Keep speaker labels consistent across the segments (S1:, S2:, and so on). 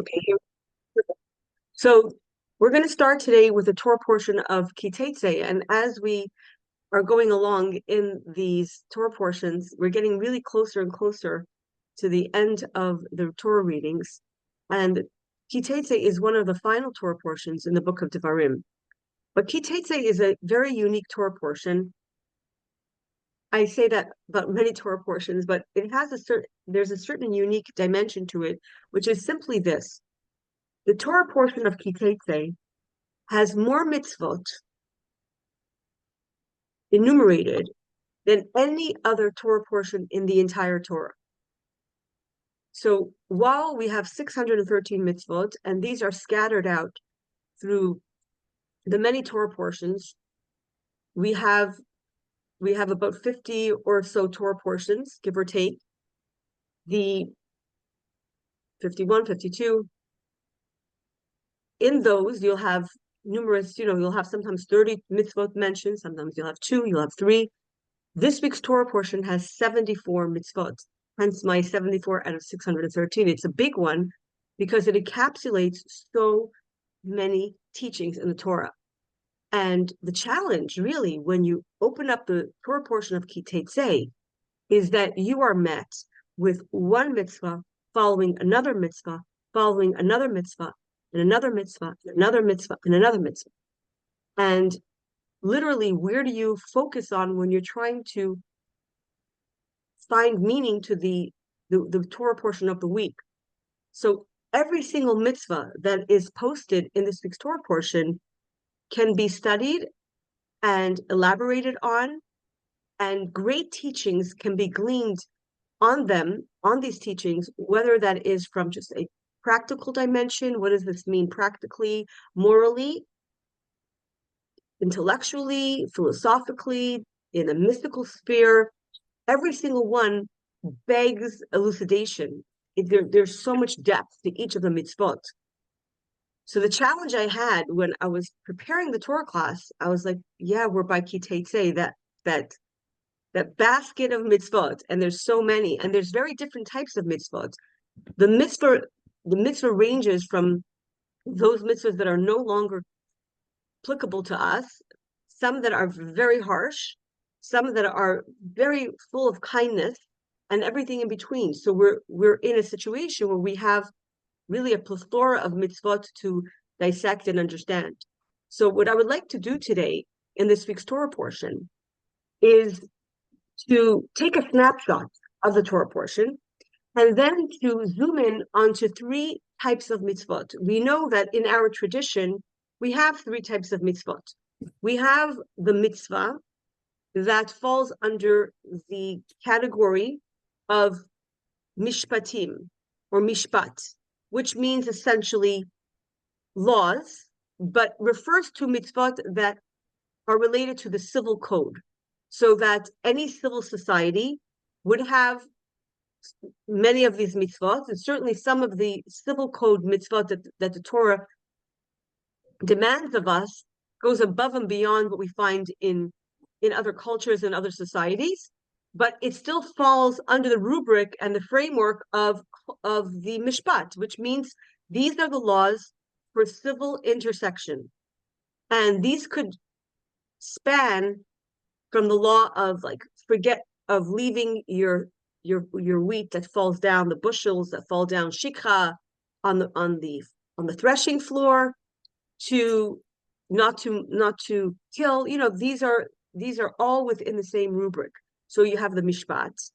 S1: Okay, here. So we're going to start today with the Torah portion of Teitze, and as we are going along in these Torah portions, we're getting really closer and closer to the end of the Torah readings. And Teitze is one of the final Torah portions in the book of Devarim. But Teitze is a very unique Torah portion. I say that about many Torah portions, but it has there's a certain unique dimension to it, which is simply this. The Torah portion of Teitze has more mitzvot enumerated than any other Torah portion in the entire Torah. So while we have 613 mitzvot, and these are scattered out through the many Torah portions, we have about 50 or so Torah portions, give or take. The 51, 52. In those, you'll have numerous, you'll have sometimes 30 mitzvot mentioned, sometimes you'll have 2, you'll have 3. This week's Torah portion has 74 mitzvot, hence my 74 out of 613. It's a big one because it encapsulates so many teachings in the Torah. And the challenge, really, when you open up the Torah portion of Teitze, is that you are met with one mitzvah following another mitzvah, following another mitzvah, and another mitzvah, and another mitzvah, and another mitzvah. And literally, where do you focus on when you're trying to find meaning to the Torah portion of the week? So every single mitzvah that is posted in this week's Torah portion can be studied and elaborated on, and great teachings can be gleaned on them, on these teachings, whether that is from just a practical dimension. What does this mean practically, morally, intellectually, philosophically, in a mystical sphere? Every single one begs elucidation. There's so much depth to each of the mitzvot. So the challenge I had when I was preparing the Torah class, I was like, yeah, we're by Teitze, that basket of mitzvot, and there's so many, and there's very different types of mitzvot. The mitzvah ranges from those mitzvahs that are no longer applicable to us, some that are very harsh, some that are very full of kindness, and everything in between. So we're in a situation where we have really a plethora of mitzvot to dissect and understand. So what I would like to do today in this week's Torah portion is to take a snapshot of the Torah portion and then to zoom in onto 3 types of mitzvot. We know that in our tradition, we have 3 types of mitzvot. We have the mitzvah that falls under the category of mishpatim or mishpat, which means essentially laws, but refers to mitzvot that are related to the civil code. So that any civil society would have many of these mitzvot, and certainly some of the civil code mitzvot that the Torah demands of us goes above and beyond what we find in other cultures and other societies, but it still falls under the rubric and the framework of the mishpat, which means these are the laws for civil intersection. And these could span from the law of leaving your wheat that falls down, the bushels that fall down, shikha, on the threshing floor, to not to kill. These are all within the same rubric. So you have the mishpat,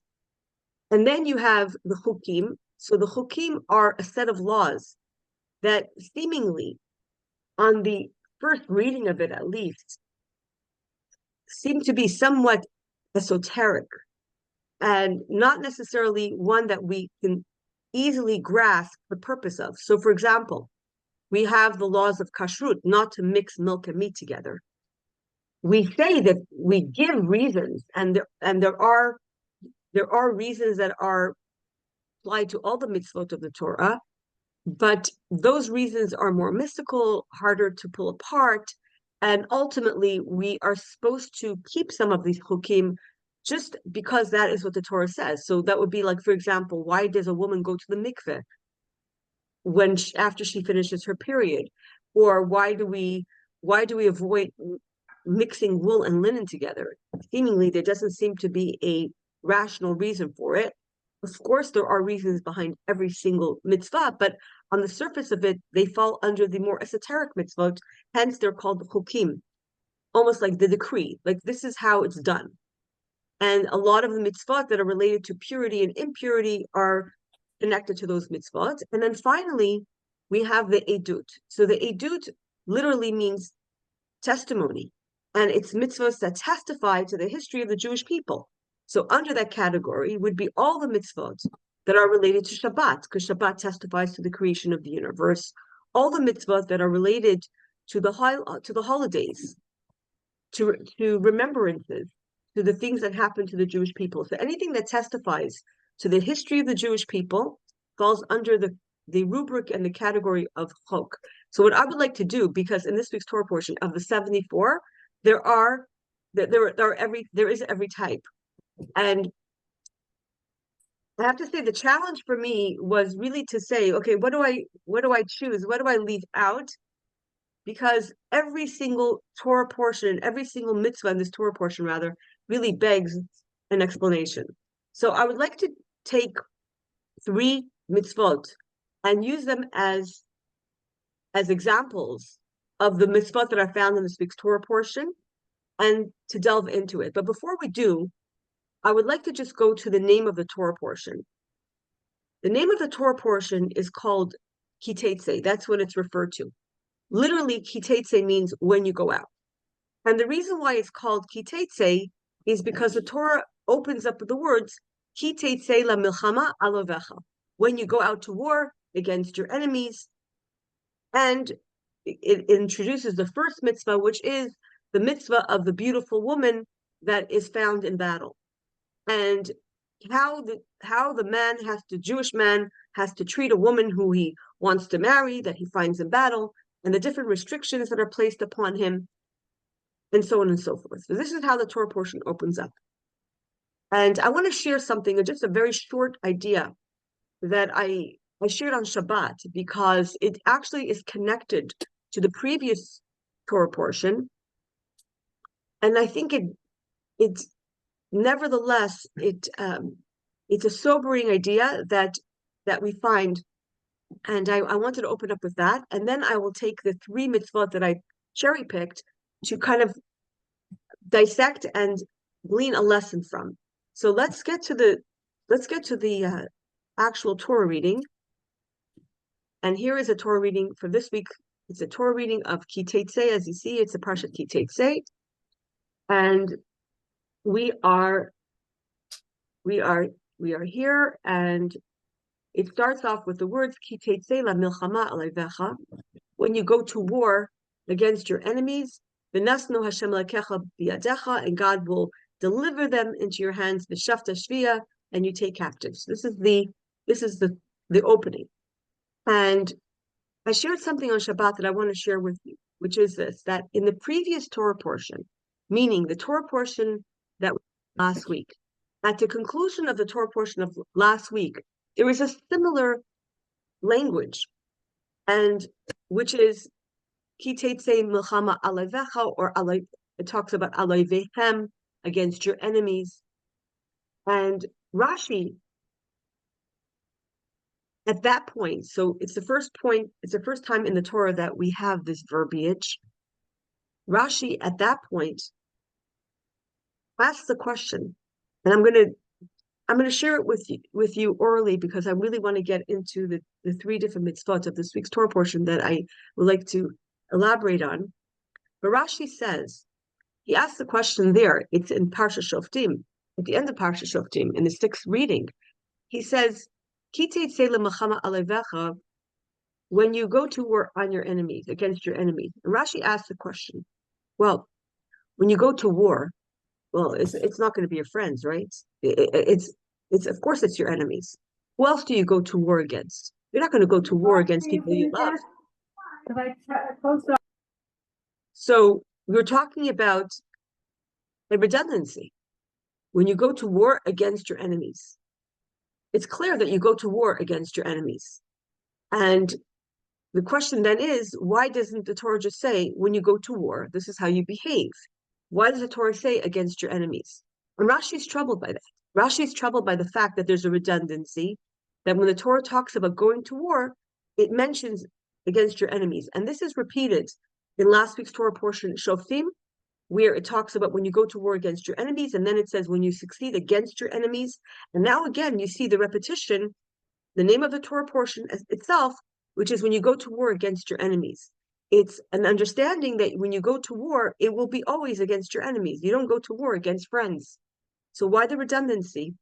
S1: and then you have the chukim. So the chukim are a set of laws that seemingly, on the first reading of it at least, seem to be somewhat esoteric and not necessarily one that we can easily grasp the purpose of. So, for example, we have the laws of kashrut, not to mix milk and meat together. We say that we give reasons, and there are reasons that are applied to all the mitzvot of the Torah, but those reasons are more mystical, harder to pull apart. And ultimately, we are supposed to keep some of these chukim just because that is what the Torah says. So that would be like, for example, why does a woman go to the mikveh? after she finishes her period? Or why do we avoid mixing wool and linen together? Seemingly, there doesn't seem to be a rational reason for it. Of course, there are reasons behind every single mitzvah, but on the surface of it, they fall under the more esoteric mitzvot, hence they're called chukim, almost like the decree, like this is how it's done. And a lot of the mitzvot that are related to purity and impurity are connected to those mitzvot. And then finally, we have the edut. So the edut literally means testimony, and it's mitzvahs that testify to the history of the Jewish people. So under that category would be all the mitzvot that are related to Shabbat, because Shabbat testifies to the creation of the universe. All the mitzvot that are related to the holidays, to remembrances, to the things that happen to the Jewish people. So anything that testifies to the history of the Jewish people falls under the rubric and the category of chok. So what I would like to do, because in this week's Torah portion of the 74, there is every type. And I have to say the challenge for me was really to say, okay, what do I choose? What do I leave out? Because every single Torah portion, every single mitzvah in this Torah portion, rather, really begs an explanation. So I would like to take 3 mitzvot and use them as examples of the mitzvot that are found in this week's Torah portion, and to delve into it. But before we do, I would like to just go to the name of the Torah portion. The name of the Torah portion is called Teitze. That's what it's referred to. Literally, Teitze means when you go out. And the reason why it's called Teitze is because the Torah opens up with the words Teitze la milchama alovecha, when you go out to war against your enemies. And it introduces the first mitzvah, which is the mitzvah of the beautiful woman that is found in battle, and how the Jewish man has to treat a woman who he wants to marry, that he finds in battle, and the different restrictions that are placed upon him, and so on and so forth. So this is how the Torah portion opens up. And I want to share something, just a very short idea that I shared on Shabbat, because it actually is connected to the previous Torah portion. And I think it's nevertheless, it's a sobering idea that we find. And I wanted to open up with that. And then I will take the 3 mitzvot that I cherry picked to kind of dissect and glean a lesson from. So let's get to the actual Torah reading. And here is a Torah reading for this week. It's a Torah reading of Ki Teitze. As you see, it's a Parshat Ki Teitze. And we are here, and it starts off with the words Ki Teitze la milchama aleivecha, when you go to war against your enemies, v'nasnu Hashem lekecha biyadecha, and God will deliver them into your hands, v'shafta shviya, and you take captives. This is the opening. And I shared something on Shabbat that I want to share with you, which is this, that in the previous Torah portion, meaning the Torah portion that was last week, at the conclusion of the Torah portion of last week, there is a similar language, and which is Ki Teitze milchama aleivecha, or it talks about aleivehem, against your enemies. And Rashi, at that point, so it's the first time in the Torah that we have this verbiage. Rashi at that point asks the question, and I'm going to share it with you orally, because I really want to get into the 3 different mitzvot of this week's Torah portion that I would like to elaborate on. But Rashi says, he asks the question there, it's in Parsha Shoftim, at the end of Parsha Shoftim, in the 6th reading. He says, Ki teitze lemachama alevecha, when you go to war on your enemies, against your enemies. And Rashi asks the question, well, when you go to war, well, it's not going to be your friends, right? It's of course it's your enemies. Who else do you go to war against? You're not going to go to war against people you love. So we're talking about a redundancy. When you go to war against your enemies, it's clear that you go to war against your enemies. And the question then is, why doesn't the Torah just say, when you go to war, this is how you behave? Why does the Torah say against your enemies? And Rashi is troubled by that. Rashi is troubled by the fact that there's a redundancy, that when the Torah talks about going to war, it mentions against your enemies. And this is repeated in last week's Torah portion, Shoftim, where it talks about when you go to war against your enemies, and then it says when you succeed against your enemies. And now again, you see the repetition, the name of the Torah portion itself, which is when you go to war against your enemies. It's an understanding that when you go to war, it will be always against your enemies. You don't go to war against friends. So why the redundancy?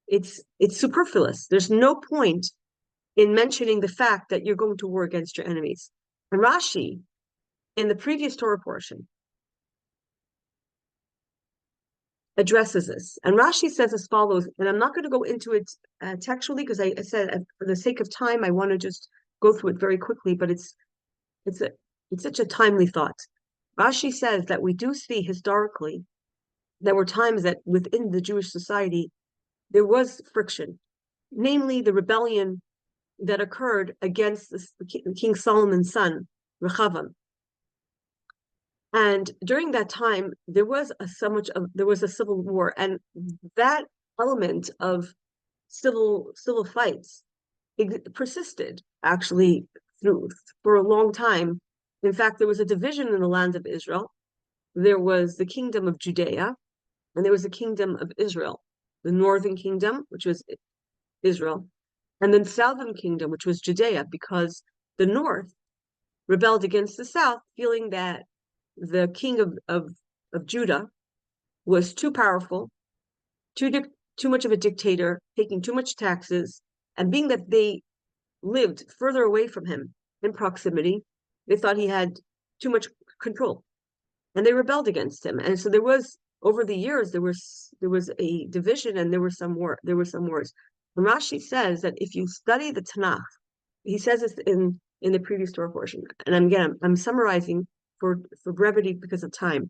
S1: It's superfluous. There's no point in mentioning the fact that you're going to war against your enemies. And Rashi, in the previous Torah portion, addresses this. And Rashi says as follows, and I'm not going to go into it textually because I said for the sake of time, I want to just go through it very quickly, but it's such a timely thought. Rashi says that we do see historically there were times that within the Jewish society there was friction, namely the rebellion that occurred against King Solomon's son, Rechavam. And during that time, there was a civil war, and that element of civil fights persisted actually for a long time. In fact, there was a division in the land of Israel. There was the kingdom of Judea, and there was the kingdom of Israel, the northern kingdom, which was Israel, and then southern kingdom, which was Judea, because the north rebelled against the south, feeling that the king of Judah was too powerful, too much of a dictator, taking too much taxes, and being that they lived further away from him in proximity, they thought he had too much control, and they rebelled against him. And so there was, over the years, there was a division, and there were some wars. And Rashi says that if you study the Tanakh, he says this in the previous Torah portion, and I'm summarizing for brevity because of time.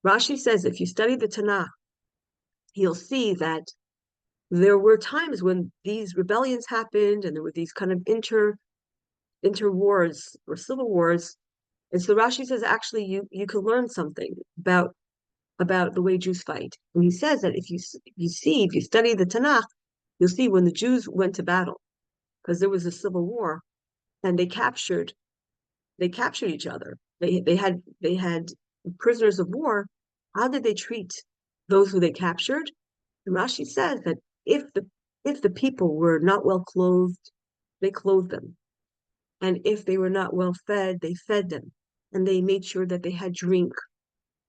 S1: Rashi says if you study the Tanakh, you'll see that there were times when these rebellions happened, and there were these kind of inter wars or civil wars. And so Rashi says actually you can learn something about the way Jews fight. And he says that if you study the Tanakh, you'll see when the Jews went to battle, because there was a civil war, and they captured each other. They had prisoners of war. How did they treat those who they captured? And Rashi says that if the people were not well clothed, they clothed them. And if they were not well fed, they fed them. And they made sure that they had drink,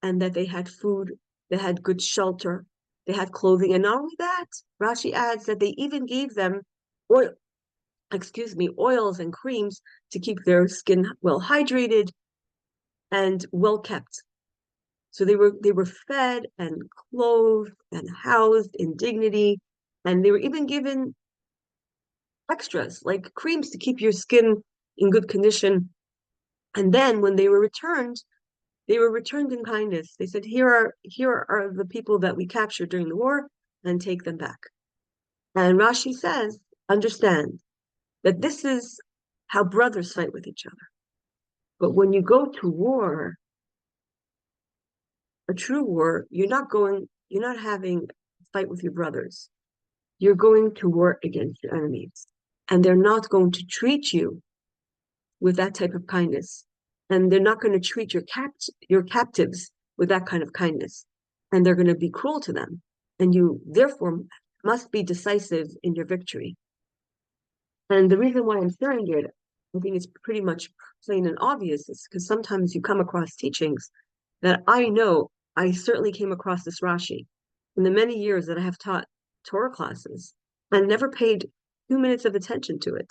S1: and that they had food, they had good shelter, they had clothing. And not only that, Rashi adds that they even gave them oils and creams to keep their skin well hydrated and well kept. So they were fed and clothed and housed in dignity, and they were even given extras like creams to keep your skin in good condition. And then when they were returned in kindness. They said, here are the people that we captured during the war, and take them back. And Rashi says, understand that this is how brothers fight with each other. But when you go to war, a true war, you're not having a fight with your brothers. You're going to war against your enemies. And they're not going to treat you with that type of kindness. And they're not going to treat your captives with that kind of kindness. And they're going to be cruel to them. And you, therefore, must be decisive in your victory. And the reason why I'm sharing it, I think it's pretty much plain and obvious, is because sometimes you come across teachings that I certainly came across this Rashi in the many years that I have taught Torah classes and never paid 2 minutes of attention to it.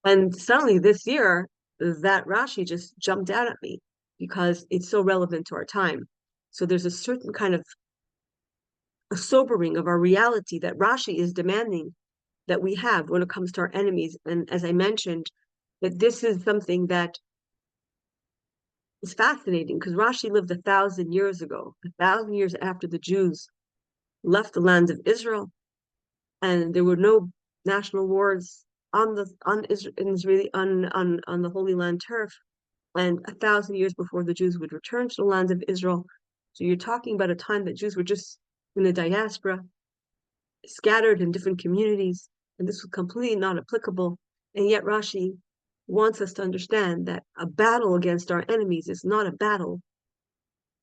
S1: And suddenly this year, that Rashi just jumped out at me because it's so relevant to our time. So there's a certain kind of a sobering of our reality that Rashi is demanding that we have when it comes to our enemies. And as I mentioned, that this is something that is fascinating because Rashi lived 1,000 years ago, 1,000 years after the Jews left the land of Israel, and there were no national wars. in Israeli on the Holy Land turf, and 1,000 years before the Jews would return to the land of Israel. So you're talking about a time that Jews were just in the diaspora, scattered in different communities, and this was completely not applicable. And yet Rashi wants us to understand that a battle against our enemies is not a battle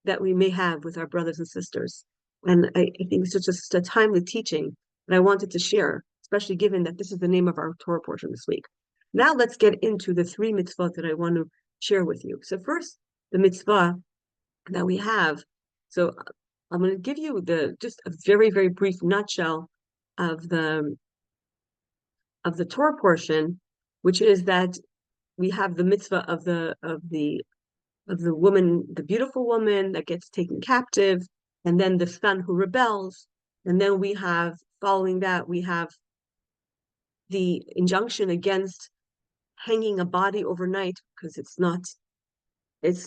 S1: that we may have with our brothers and sisters. And I think it's just a timely teaching that I wanted to share, especially given that this is the name of our Torah portion this week. Now let's get into the 3 mitzvot that I want to share with you. So first, the mitzvah that we have. So I'm going to give you just a very, very brief nutshell of the Torah portion, which is that we have the mitzvah of the woman, the beautiful woman that gets taken captive, and then the son who rebels, and then we have, following that, we have the injunction against hanging a body overnight because it's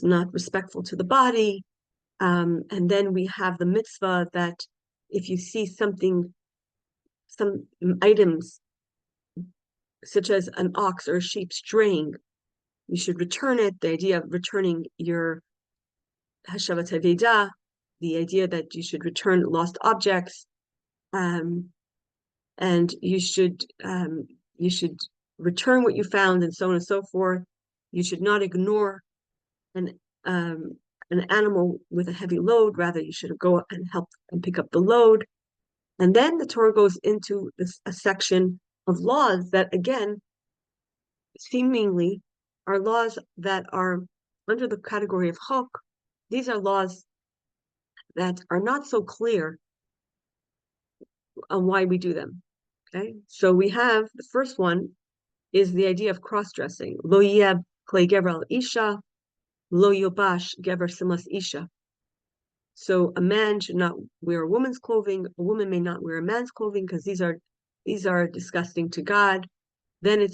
S1: not respectful to the body. And then we have the mitzvah that if you see some items such as an ox or a sheep straying, you should return it. The idea of returning your hashavat haveidah, the idea that you should return lost objects, and you should return what you found, and so on and so forth. You should not ignore an animal with a heavy load. Rather, you should go and help and pick up the load. And then the Torah goes into a section of laws that, again, seemingly are laws that are under the category of chok. These are laws that are not so clear on why we do them. Okay, so we have the first one is the idea of cross-dressing. Lo yeb klei gever al isha, lo yobash gever simas isha. So a man should not wear a woman's clothing. A woman may not wear a man's clothing because these are disgusting to God. Then it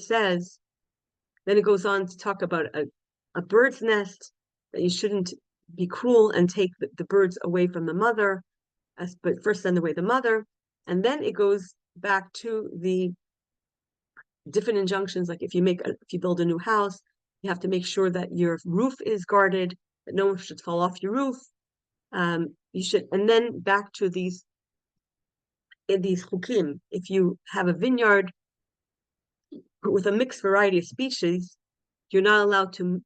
S1: goes on to talk about a bird's nest, that you shouldn't be cruel and take the birds away from the mother, but first send away the mother. And then it goes back to the different injunctions, like if you build a new house, you have to make sure that your roof is guarded, that no one should fall off your roof. You should, and then back to these chukim. If you have a vineyard with a mixed variety of species, you're not allowed to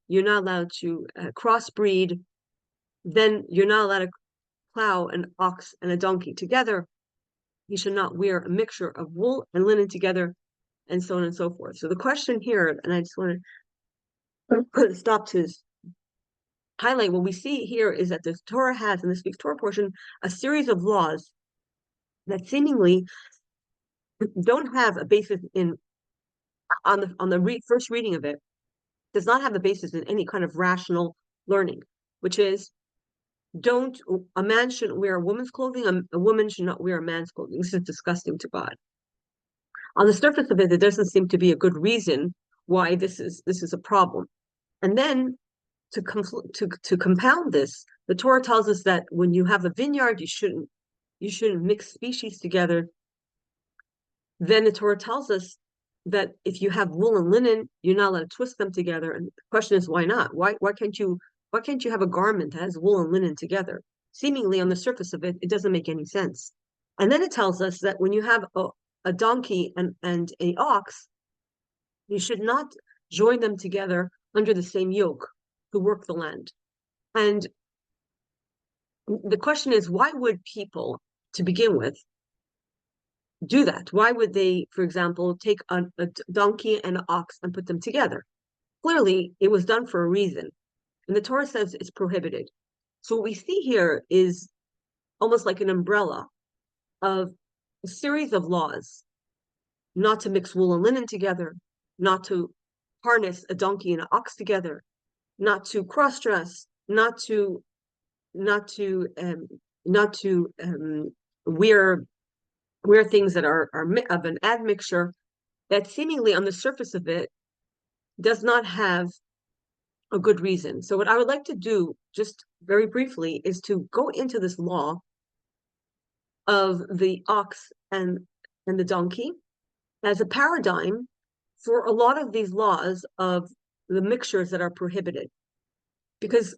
S1: crossbreed. Then you're not allowed to plow an ox and a donkey together. You should not wear a mixture of wool and linen together, and so on and so forth. So the question here, and I just want to stop to highlight what we see here, is that the Torah has, in this week's Torah portion, a series of laws that seemingly don't have a basis on the first reading of it, does not have a basis in any kind of rational learning, which is a man shouldn't wear a woman's clothing, a woman should not wear a man's clothing. This is disgusting to God. On the surface of it, there doesn't seem to be a good reason why this is a problem. And then to compound this, the Torah tells us that when you have a vineyard, you shouldn't mix species together. Then the Torah tells us that if you have wool and linen, you're not allowed to twist them together. And the question is, why not? Why can't you have a garment that has wool and linen together? Seemingly on the surface of it, it doesn't make any sense. And then it tells us that when you have a donkey and an ox, you should not join them together under the same yoke to work the land. And the question is, why would people, to begin with, do that? Why would they, for example, take a donkey and an ox and put them together? Clearly, it was done for a reason. And the Torah says it's prohibited. So what we see here is almost like an umbrella of a series of laws, not to mix wool and linen together, not to harness a donkey and an ox together, not to cross-dress, not to wear things that are of an admixture, that seemingly on the surface of it does not have a good reason. So what I would like to do, just very briefly, is to go into this law of the ox and the donkey as a paradigm for a lot of these laws of the mixtures that are prohibited. Because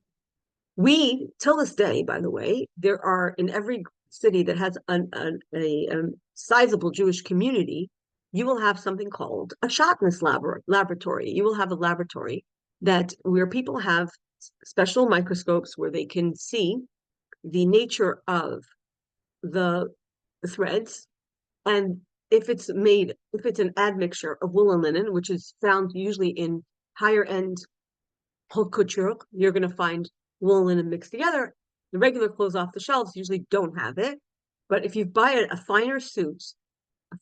S1: we, till this day, by the way, there are in every city that has a sizable Jewish community, you will have something called a shatnez laboratory. You will have a laboratory that where people have special microscopes where they can see the nature of the threads, and if it's an admixture of wool and linen, which is found usually in higher end haute couture, you're going to find wool and linen mixed together. The regular clothes off the shelves usually don't have it, but if you buy a finer suit, a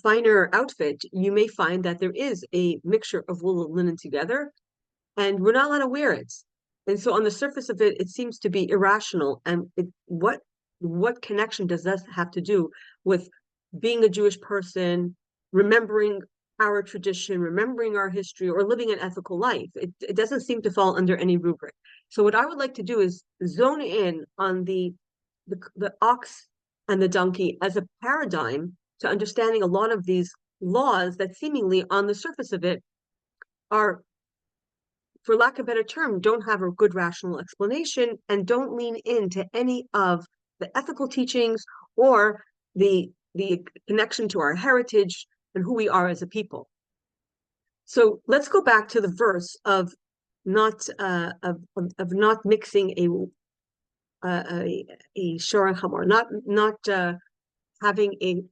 S1: finer outfit, you may find that there is a mixture of wool and linen together, and we're not allowed to wear it. And so on the surface of it, it seems to be irrational. And what connection does that have to do with being a Jewish person, remembering our tradition, remembering our history, or living an ethical life? It doesn't seem to fall under any rubric. So what I would like to do is zone in on the ox and the donkey as a paradigm to understanding a lot of these laws that seemingly on the surface of it are, for lack of a better term, don't have a good rational explanation and don't lean into any of the ethical teachings or the connection to our heritage and who we are as a people. So let's go back to the verse of not mixing a shor and chamor, not having a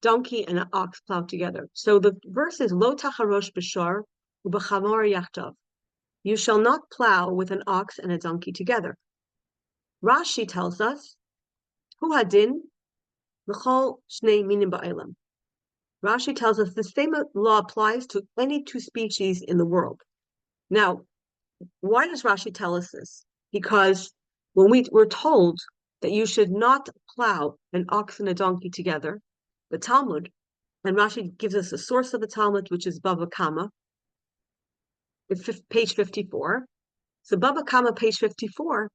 S1: donkey and an ox plowed together. So the verse is lo tacharosh b'shor u'b'chamor yachtav. You shall not plow with an ox and a donkey together. Rashi tells us, hu hadin l'chol shnei minim ba'olam. Rashi tells us the same law applies to any two species in the world. Now, why does Rashi tell us this? Because when we're told that you should not plow an ox and a donkey together, the Talmud, and Rashi gives us a source of the Talmud, which is Bava Kama, page 54. So Bava Kama, page 54,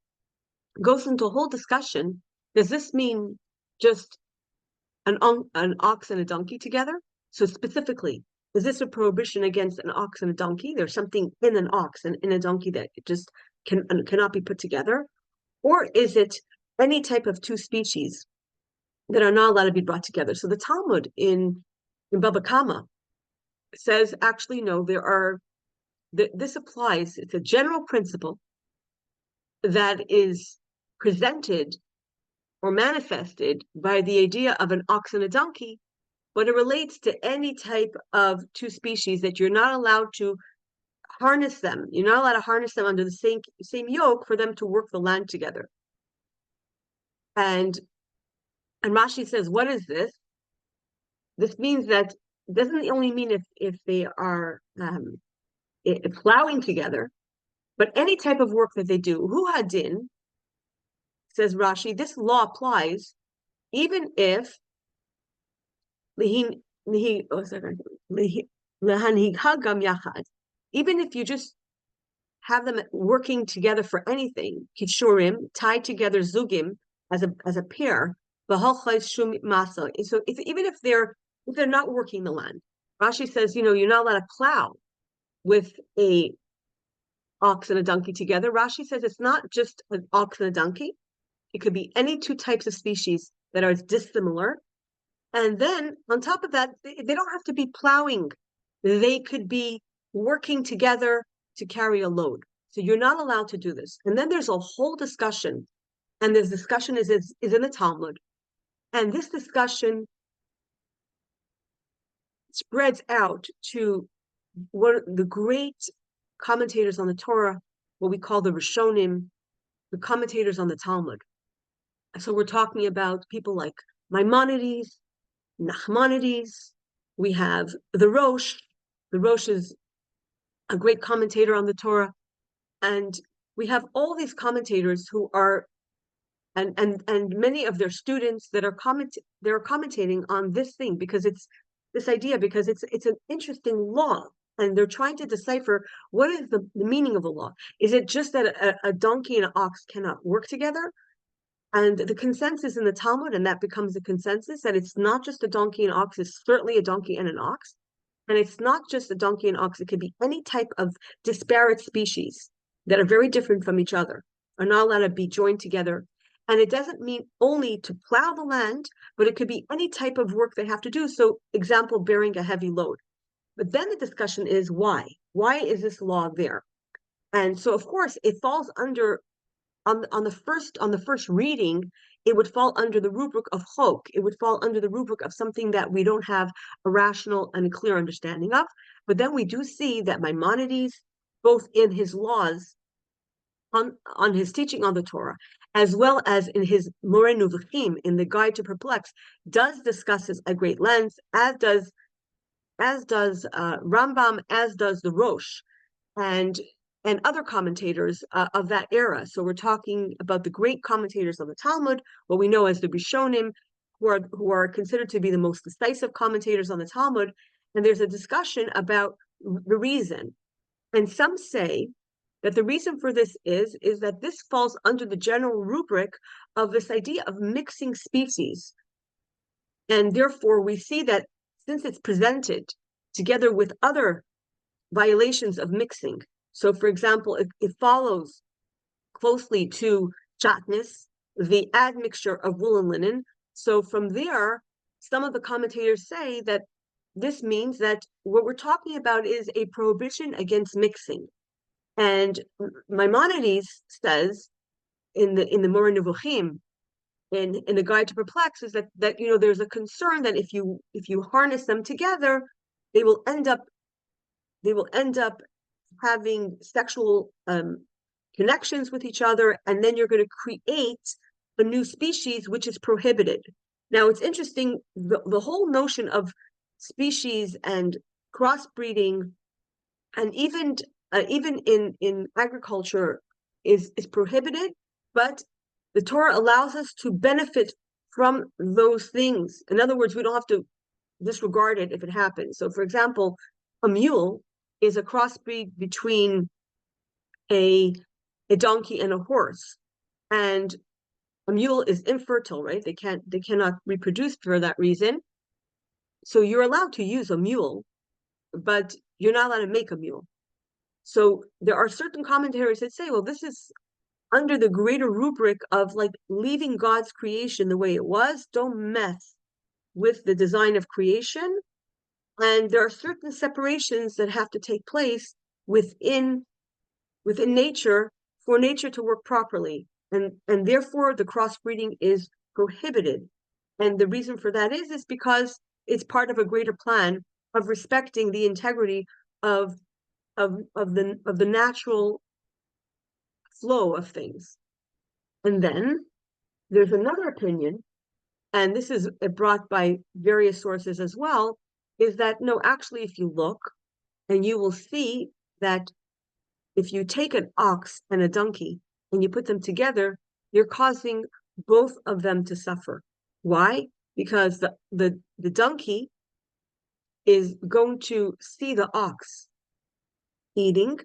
S1: goes into a whole discussion. Does this mean just an ox and a donkey together? So specifically, is this a prohibition against an ox and a donkey? There's something in an ox and in a donkey that just cannot be put together? Or is it any type of two species that are not allowed to be brought together? So the Talmud in Bava Kama says, actually, no, this applies. It's a general principle that is presented or manifested by the idea of an ox and a donkey, but it relates to any type of two species that you're not allowed to harness them. You're not allowed to harness them under the same yoke for them to work the land together. And Rashi says, what is this? This means that it doesn't only mean if they are plowing together, but any type of work that they do. Hu hadin, says Rashi, this law applies even if even if you just have them working together for anything, kishurim, tied together zugim as a pair, so even if they're not working the land, Rashi says, you're not allowed to plow with a ox and a donkey together. Rashi says it's not just an ox and a donkey. It could be any two types of species that are dissimilar. And then on top of that, they don't have to be plowing. They could be working together to carry a load. So you're not allowed to do this. And then there's a whole discussion. And this discussion is in the Talmud. And this discussion spreads out to one of the great commentators on the Torah, what we call the Rishonim, the commentators on the Talmud. So we're talking about people like Maimonides, Nachmanides. We have the Rosh. The Rosh is a great commentator on the Torah. And we have all these commentators who are, and many of their students that are commentating on this thing, because it's this idea, because it's an interesting law. And they're trying to decipher what is the meaning of the law. Is it just that a donkey and an ox cannot work together? And the consensus in the Talmud, and that becomes the consensus, that it's not just a donkey and ox, it's certainly a donkey and an ox. And it's not just a donkey and ox, it could be any type of disparate species that are very different from each other, are not allowed to be joined together. And it doesn't mean only to plow the land, but it could be any type of work they have to do. So, example, bearing a heavy load. But then the discussion is why? Why is this law there? And so, of course, it falls under on the first reading, it would fall under the rubric of chok. It would fall under the rubric of something that we don't have a rational and a clear understanding of. But then we do see that Maimonides, both in his laws, on his teaching on the Torah, as well as in his Moreh Nevuchim, in the Guide to Perplex, does discuss this at great length, as does Rambam, as does the Rosh, and other commentators of that era. So we're talking about the great commentators of the Talmud, what we know as the Rishonim, who are considered to be the most decisive commentators on the Talmud. And there's a discussion about the reason. And some say that the reason for this is that this falls under the general rubric of this idea of mixing species. And therefore, we see that since it's presented together with other violations of mixing, so for example, it follows closely to chatness, the admixture of wool and linen. So from there, some of the commentators say that this means that what we're talking about is a prohibition against mixing. And Maimonides says in the Moreh Nevuchim, in the Guide to Perplex, is that there's a concern that if you harness them together, they will end up having sexual connections with each other, and then you're going to create a new species which is prohibited. Now it's interesting, the whole notion of species and crossbreeding, and even in agriculture is prohibited, but the Torah allows us to benefit from those things. In other words, we don't have to disregard it if it happens. So for example, a mule is a crossbreed between a donkey and a horse, and a mule is infertile, right? They cannot reproduce for that reason. So you're allowed to use a mule, but you're not allowed to make a mule. So there are certain commentaries that say, well, this is under the greater rubric of like leaving God's creation the way it was. Don't mess with the design of creation. And there are certain separations that have to take place within nature for nature to work properly. And therefore the crossbreeding is prohibited. And the reason for that is because it's part of a greater plan of respecting the integrity of the natural flow of things. And then there's another opinion, and this is brought by various sources as well, is that no, actually, if you look, and you will see that if you take an ox and a donkey and you put them together, you're causing both of them to suffer. Why? Because the donkey is going to see the ox eating,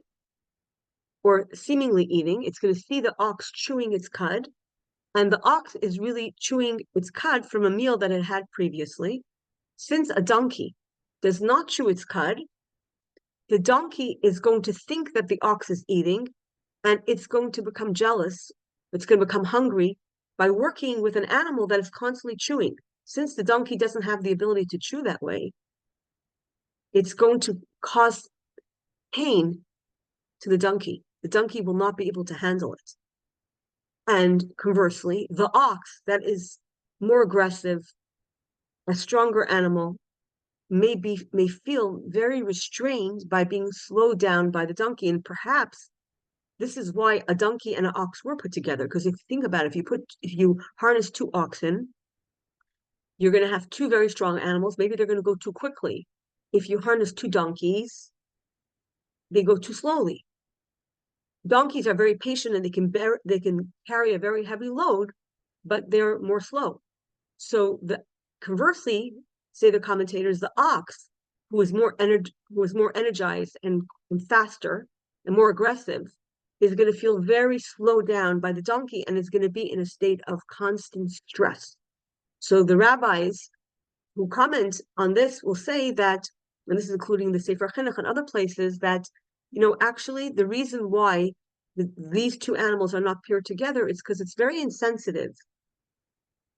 S1: or seemingly eating. It's going to see the ox chewing its cud, and the ox is really chewing its cud from a meal that it had previously. Since a donkey does not chew its cud, the donkey is going to think that the ox is eating, and it's going to become jealous. It's going to become hungry by working with an animal that is constantly chewing. Since the donkey doesn't have the ability to chew that way, it's going to cause pain to the donkey. The donkey will not be able to handle it. And conversely, the ox that is more aggressive, a stronger animal, may feel very restrained by being slowed down by the donkey. And perhaps this is why a donkey and an ox were put together. Because if you think about it, if you harness two oxen, you're going to have two very strong animals. Maybe they're going to go too quickly. If you harness two donkeys, they go too slowly. Donkeys are very patient, and they can carry a very heavy load, but they're more slow. So conversely, say the commentators, the ox, who is more energized and faster and more aggressive, is going to feel very slowed down by the donkey, and is going to be in a state of constant stress. So the rabbis who comment on this will say that and this is including the Sefer Chinuch and other places, that, actually the reason why these two animals are not paired together is because it's very insensitive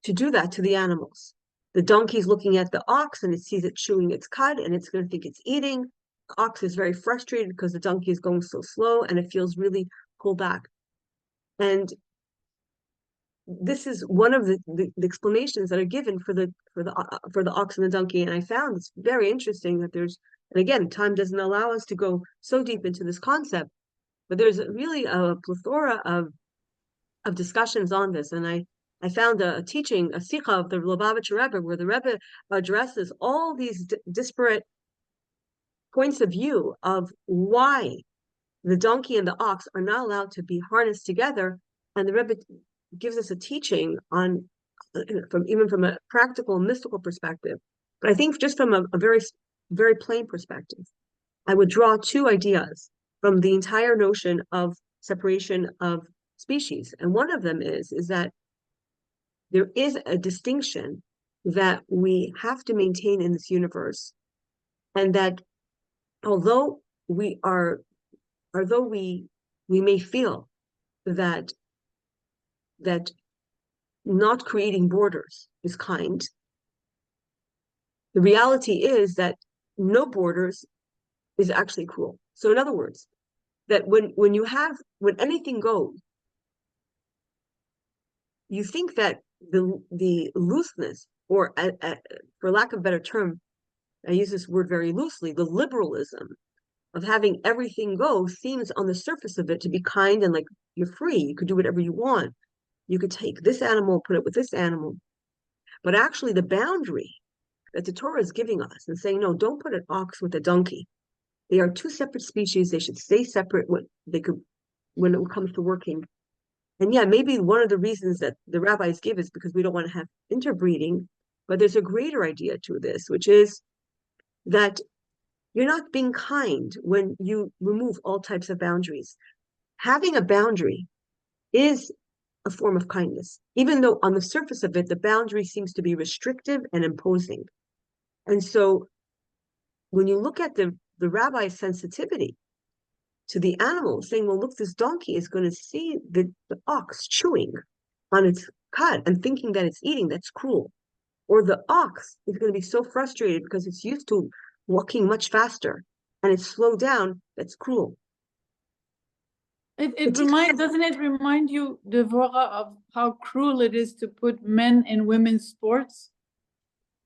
S1: to do that to the animals. The donkey's looking at the ox and it sees it chewing its cud and it's going to think it's eating. The ox is very frustrated because the donkey is going so slow and it feels really pulled back. And this is one of the explanations that are given for the ox and the donkey. And I found it's very interesting that and again, time doesn't allow us to go so deep into this concept, but there's really a plethora of discussions on this. And I found a teaching, a sikha of the Lubavitcher Rebbe, where the Rebbe addresses all these disparate points of view of why the donkey and the ox are not allowed to be harnessed together. And the Rebbe gives us a teaching on, even from a practical, mystical perspective. But I think just from a very, very plain perspective, I would draw two ideas from the entire notion of separation of species. And one of them is that there is a distinction that we have to maintain in this universe, and that although we may feel that not creating borders is kind, the reality is that no borders is actually cruel. So in other words, that when anything goes, you think that the looseness, or for lack of a better term, I use this word very loosely, the liberalism of having everything go seems on the surface of it to be kind and like you're free, you could do whatever you want. You could take this animal, put it with this animal. But actually the boundary that the Torah is giving us and saying, no, don't put an ox with a donkey. They are two separate species. They should stay separate when it comes to working. And yeah, maybe one of the reasons that the rabbis give is because we don't want to have interbreeding, but there's a greater idea to this, which is that you're not being kind when you remove all types of boundaries. Having a boundary is a form of kindness, even though on the surface of it, the boundary seems to be restrictive and imposing. And so when you look at the rabbi's sensitivity to the animal, saying, well, look, this donkey is going to see the ox chewing on its cud and thinking that it's eating, that's cruel. Or the ox is going to be so frustrated because it's used to walking much faster and it's slowed down, that's cruel.
S2: Doesn't it remind you, Devorah, of how cruel it is to put men in women's sports?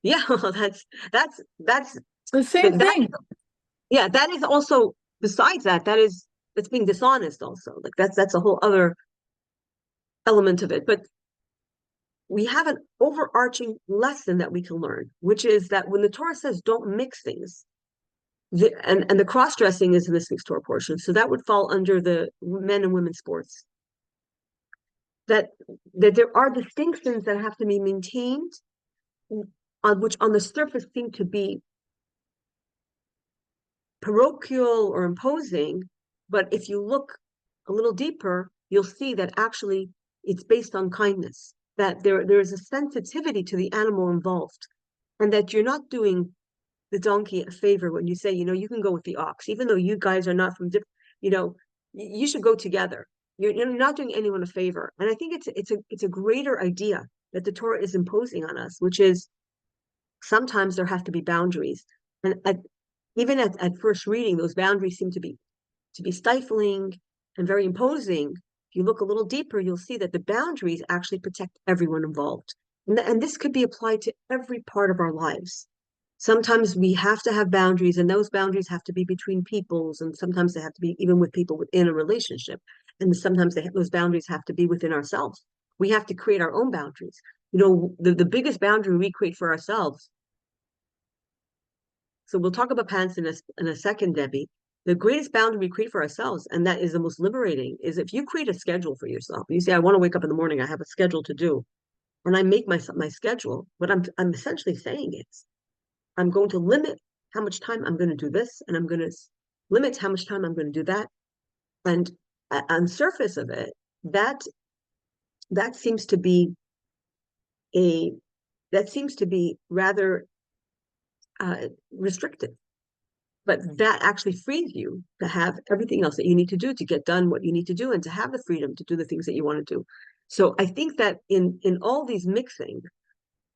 S1: Yeah, that's
S2: the same thing.
S1: Yeah, that is also, besides that's being dishonest also. Like that's a whole other element of it. But we have an overarching lesson that we can learn, which is that when the Torah says don't mix things, and the cross-dressing is in this week's Torah portion, so that would fall under the men and women's sports. That there are distinctions that have to be maintained, which on the surface seem to be parochial or imposing, but if you look a little deeper, you'll see that actually it's based on kindness, that there is a sensitivity to the animal involved, and that you're not doing the donkey a favor when you say, you can go with the ox, even though you guys are not from different, you should go together. You're not doing anyone a favor. And I think it's a greater idea that the Torah is imposing on us, which is sometimes there have to be boundaries. And even at first reading, those boundaries seem to be stifling and very imposing. If you look a little deeper, you'll see that the boundaries actually protect everyone involved. And this could be applied to every part of our lives. Sometimes we have to have boundaries, and those boundaries have to be between peoples, and sometimes they have to be even with people within a relationship. And sometimes those boundaries have to be within ourselves. We have to create our own boundaries. The biggest boundary we create for ourselves. So we'll talk about pants in a second, Debbie. The greatest boundary we create for ourselves, and that is the most liberating, is if you create a schedule for yourself. You say, I want to wake up in the morning, I have a schedule to do. And I make my schedule. What I'm essentially saying is, I'm going to limit how much time I'm going to do this, and I'm going to limit how much time I'm going to do that. And on the surface of it, that seems to be rather restrictive. but that actually frees you to have everything else that you need to do to get done what you need to do and to have the freedom to do the things that you want to do. So I think that in all these mixing,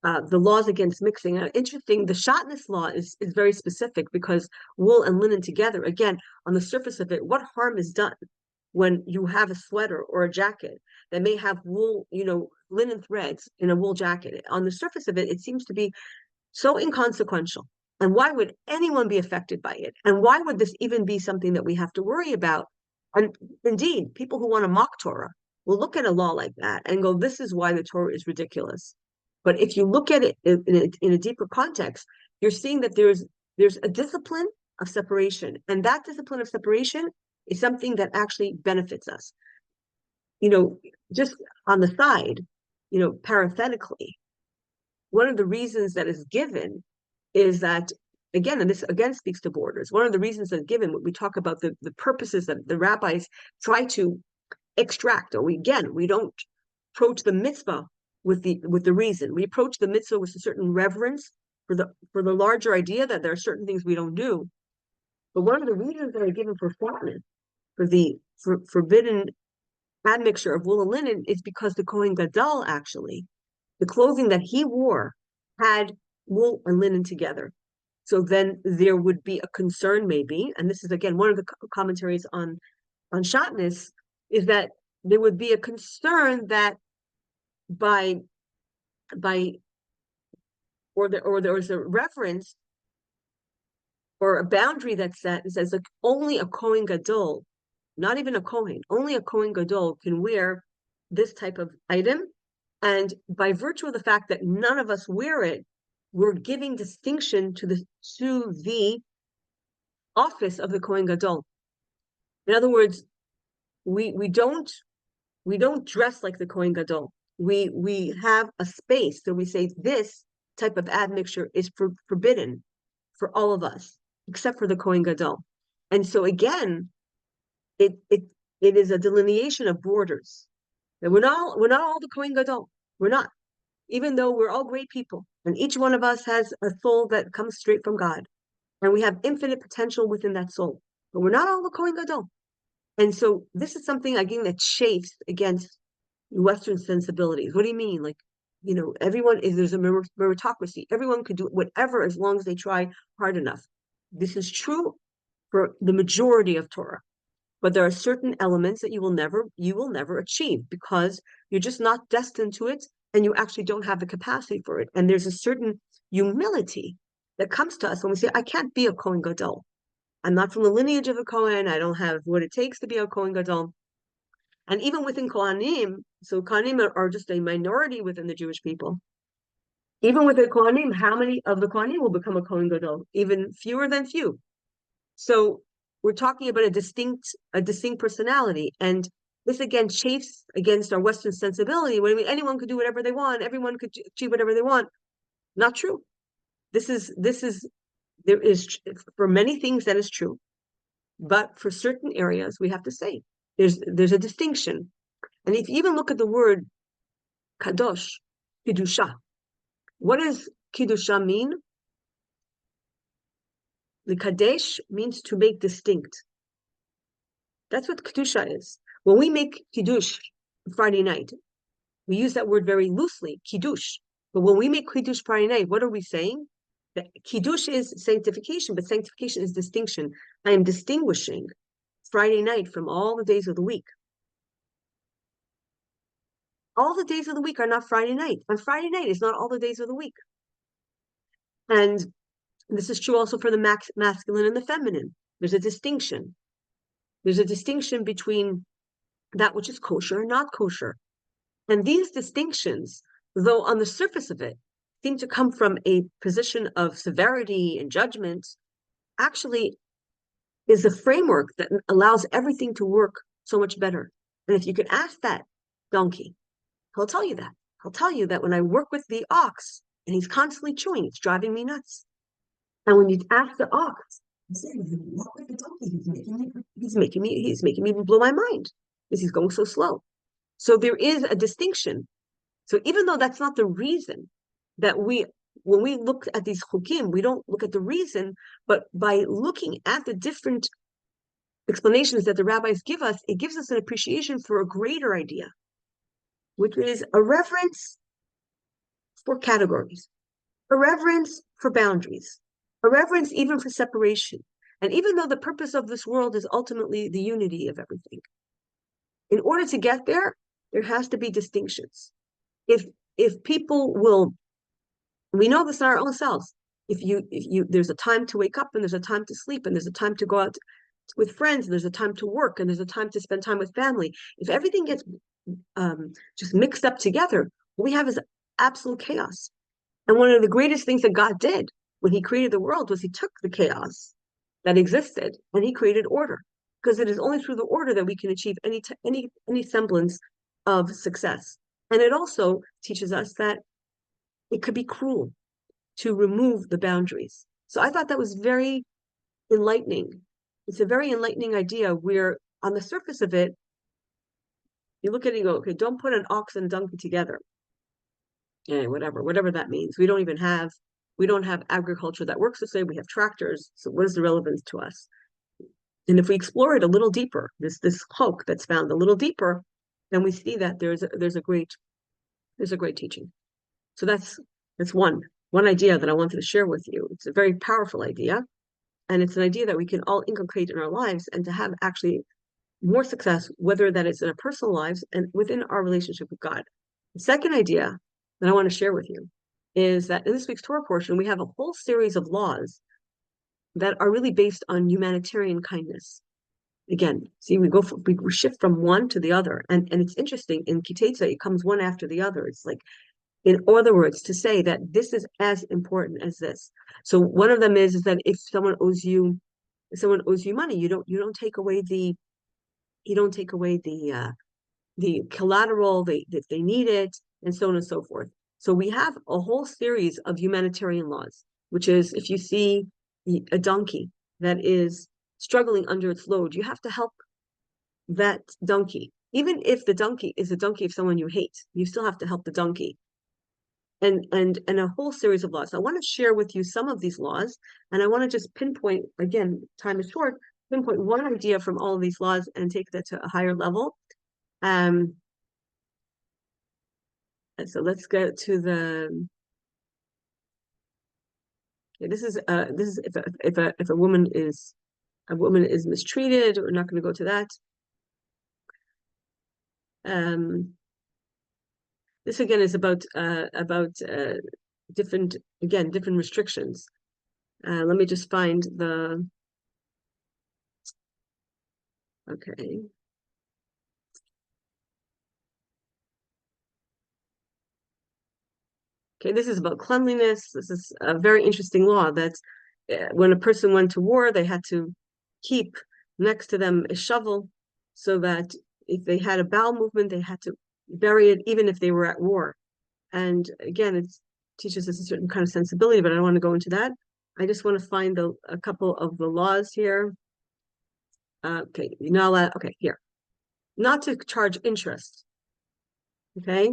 S1: the laws against mixing. Interesting, the shatnez law is very specific because wool and linen together, again, on the surface of it, what harm is done when you have a sweater or a jacket that may have wool, linen threads in a wool jacket? On the surface of it, it seems to be so inconsequential. And why would anyone be affected by it? And why would this even be something that we have to worry about? And indeed, people who want to mock Torah will look at a law like that and go, this is why the Torah is ridiculous. But if you look at it in a deeper context, you're seeing that there's a discipline of separation. And that discipline of separation is something that actually benefits us. Just on the side, parenthetically, one of the reasons that is given is that, again, and this again speaks to borders, one of the reasons that's given, when we talk about the purposes that the rabbis try to extract, or we don't approach the mitzvah with the reason. We approach the mitzvah with a certain reverence for the larger idea that there are certain things we don't do. But one of the reasons that are given for fatness, for the forbidden admixture of wool and linen, is because the Kohen Gadol, actually, the clothing that he wore had wool and linen together. So then there would be a concern, maybe, and this is again one of the commentaries on shatnez, is that there would be a concern that by or there was a reference or a boundary that's set and says, like, only a Kohen Gadol, not even a Kohen, only a Kohen Gadol can wear this type of item. And by virtue of the fact that none of us wear it, we're giving distinction to the office of the Kohen Gadol. In other words, we don't dress like the Kohen Gadol. We have a space, so we say this type of admixture is forbidden for all of us, except for the Kohen Gadol. And so again, it is a delineation of borders. And we're not all the Kohen Gadol. We're not, even though we're all great people, and each one of us has a soul that comes straight from God, and we have infinite potential within that soul. But we're not all the Kohen Gadol. And so this is something, again, that chafes against Western sensibilities. What do you mean? Like, everyone there's a meritocracy. Everyone could do whatever as long as they try hard enough. This is true for the majority of Torah. But there are certain elements that you will never achieve because you're just not destined to it, and you actually don't have the capacity for it. And there's a certain humility that comes to us when we say, I can't be a Kohen Gadol. I'm not from the lineage of a Kohen. I don't have what it takes to be a Kohen Gadol. And even within Kohanim, so Kohanim are just a minority within the Jewish people. Even with the Kohanim, how many of the Kohanim will become a Kohen Gadol? Even fewer than few. So we're talking about a distinct personality. And this again chafes against our Western sensibility. What I mean, anyone could do whatever they want, everyone could achieve whatever they want. Not true. There is for many things that is true. But for certain areas, we have to say there's a distinction. And if you even look at the word kadosh, kidusha, what does kidusha mean? The kadesh means to make distinct. That's what kedusha is. When we make kiddush Friday night, we use that word very loosely, kiddush. But when we make kiddush Friday night, what are we saying? That kiddush is sanctification, but sanctification is distinction. I am distinguishing Friday night from all the days of the week. All the days of the week are not Friday night. And Friday night is not all the days of the week. And this is true also for the masculine and the feminine. There's a distinction. There's a distinction between that which is kosher and not kosher. And these distinctions, though on the surface of it, seem to come from a position of severity and judgment, actually is a framework that allows everything to work so much better. And if you could ask that donkey, he'll tell you that. He'll tell you that when I work with the ox and he's constantly chewing, it's driving me nuts. And when you ask the ox, he's making me blow my mind because he's going so slow. So there is a distinction. So even though that's not the reason that we when we look at these chukim, we don't look at the reason, but by looking at the different explanations that the rabbis give us, it gives us an appreciation for a greater idea, which is a reverence for categories, a reverence for boundaries, a reverence even for separation. And even though the purpose of this world is ultimately the unity of everything, in order to get there, there has to be distinctions. If people will, we know this in our own selves. There's a time to wake up and there's a time to sleep and there's a time to go out with friends and there's a time to work and there's a time to spend time with family. If everything gets just mixed up together, what we have is absolute chaos. And one of the greatest things that God did when he created the world was he took the chaos that existed and he created order. Because it is only through the order that we can achieve any semblance of success. And it also teaches us that it could be cruel to remove the boundaries. So I thought that was very enlightening. It's a very enlightening idea where on the surface of it, you look at it and go, okay, don't put an ox and a donkey together. Yeah, whatever that means. We don't have agriculture that works this way. We have tractors. So what is the relevance to us? And if we explore it a little deeper, this hook that's found a little deeper, then we see that there's a great teaching. So that's one idea that I wanted to share with you. It's a very powerful idea, and it's an idea that we can all inculcate in our lives and to have actually more success, whether that is in our personal lives and within our relationship with God. The second idea that I want to share with you is that in this week's Torah portion, we have a whole series of laws that are really based on humanitarian kindness. Again, see, we shift from one to the other, and it's interesting. In Teitze, it comes one after the other. It's like, in other words, to say that this is as important as this. So one of them is that if someone owes you money, you don't take away the collateral if they need it, and so on and so forth. So we have a whole series of humanitarian laws, which is if you see a donkey that is struggling under its load, you have to help that donkey. Even if the donkey is a donkey of someone you hate, you still have to help the donkey. And a whole series of laws. So I want to share with you some of these laws, and I want to just pinpoint, again, time is short, pinpoint one idea from all of these laws and take that to a higher level. And so let's go to the. Okay, this is if a woman is mistreated. We're not going to go to that. This again is about different restrictions. Let me just find the. Okay. Okay, this is about cleanliness. This is a very interesting law that when a person went to war, they had to keep next to them a shovel so that if they had a bowel movement, they had to bury it even if they were at war. And again, it teaches us a certain kind of sensibility, but I don't want to go into that. I just want to find a couple of the laws here. Okay, you're not allowed, okay, here. Not to charge interest, okay,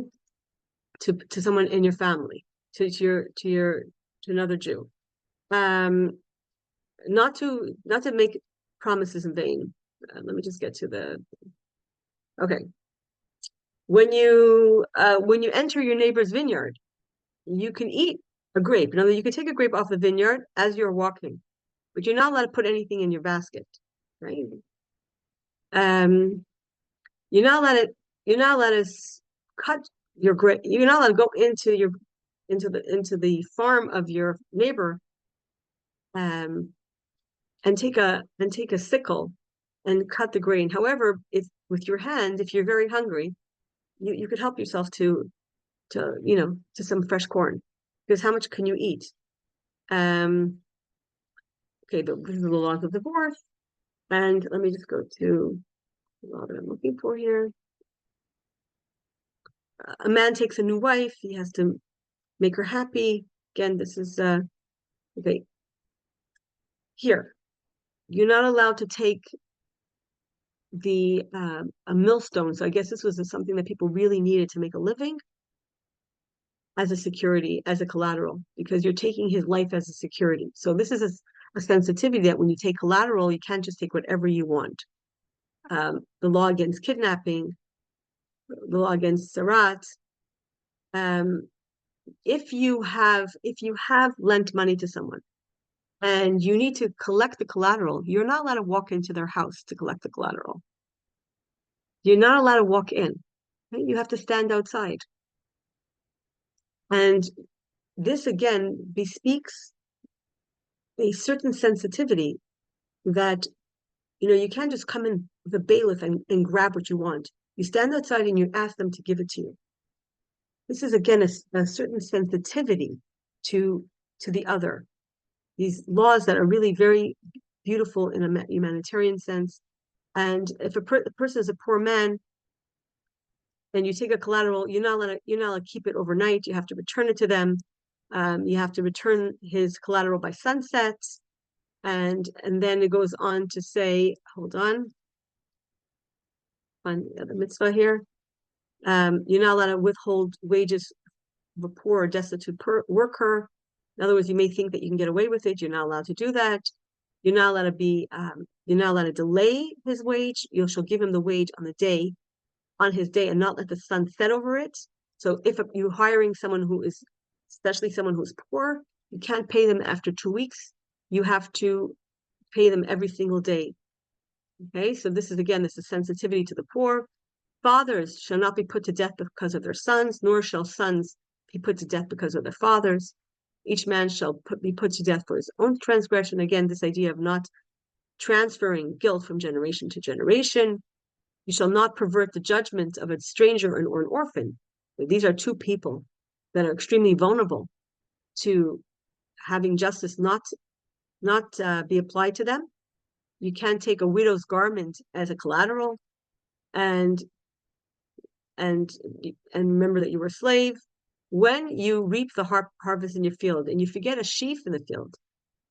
S1: to someone in your family, to another Jew. Not to make promises in vain. Let me just get to the. Okay. When you enter your neighbor's vineyard, you can eat a grape. In other words, you can take a grape off the vineyard as you're walking, but you're not allowed to put anything in your basket, right? You're not allowed to cut your grape. You're not allowed to go into the farm of your neighbor, and take a sickle and cut the grain. However, if with your hand, if you're very hungry, you could help yourself to some fresh corn, because how much can you eat? Okay, this is the laws of divorce, and let me just go to the law that I'm looking for here. A man takes a new wife; he has to make her happy. Again, this is okay. Here, you're not allowed to take a millstone. So I guess this was something that people really needed to make a living. as a security, as a collateral, because you're taking his life as a security. So this is a sensitivity that when you take collateral, you can't just take whatever you want. The law against kidnapping, the law against sarat. If you have lent money to someone and you need to collect the collateral, you're not allowed to walk into their house to collect the collateral. You're not allowed to walk in. Right? You have to stand outside. And this again bespeaks a certain sensitivity that you can't just come in with a bailiff and grab what you want. You stand outside and you ask them to give it to you. This is again a certain sensitivity to the other. These laws that are really very beautiful in a humanitarian sense. And if a person is a poor man and you take a collateral, you're not allowed to keep it overnight. You have to return it to them. You have to return his collateral by sunset. And then it goes on to say, hold on, find the mitzvah here. You're not allowed to withhold wages of a poor or destitute worker. In other words, you may think that you can get away with it. You're not allowed to do that. You're not allowed to delay his wage. You shall give him the wage on his day, and not let the sun set over it. So if you're hiring someone especially someone who's poor, you can't pay them after 2 weeks. You have to pay them every single day. Okay, so this is a sensitivity to the poor. Fathers shall not be put to death because of their sons, nor shall sons be put to death because of their fathers. Each man shall be put to death for his own transgression. Again, this idea of not transferring guilt from generation to generation. You shall not pervert the judgment of a stranger or an orphan. These are two people that are extremely vulnerable to having justice not be applied to them. You can't take a widow's garment as a collateral, and remember that you were a slave. When you reap the harvest in your field and you forget a sheaf in the field,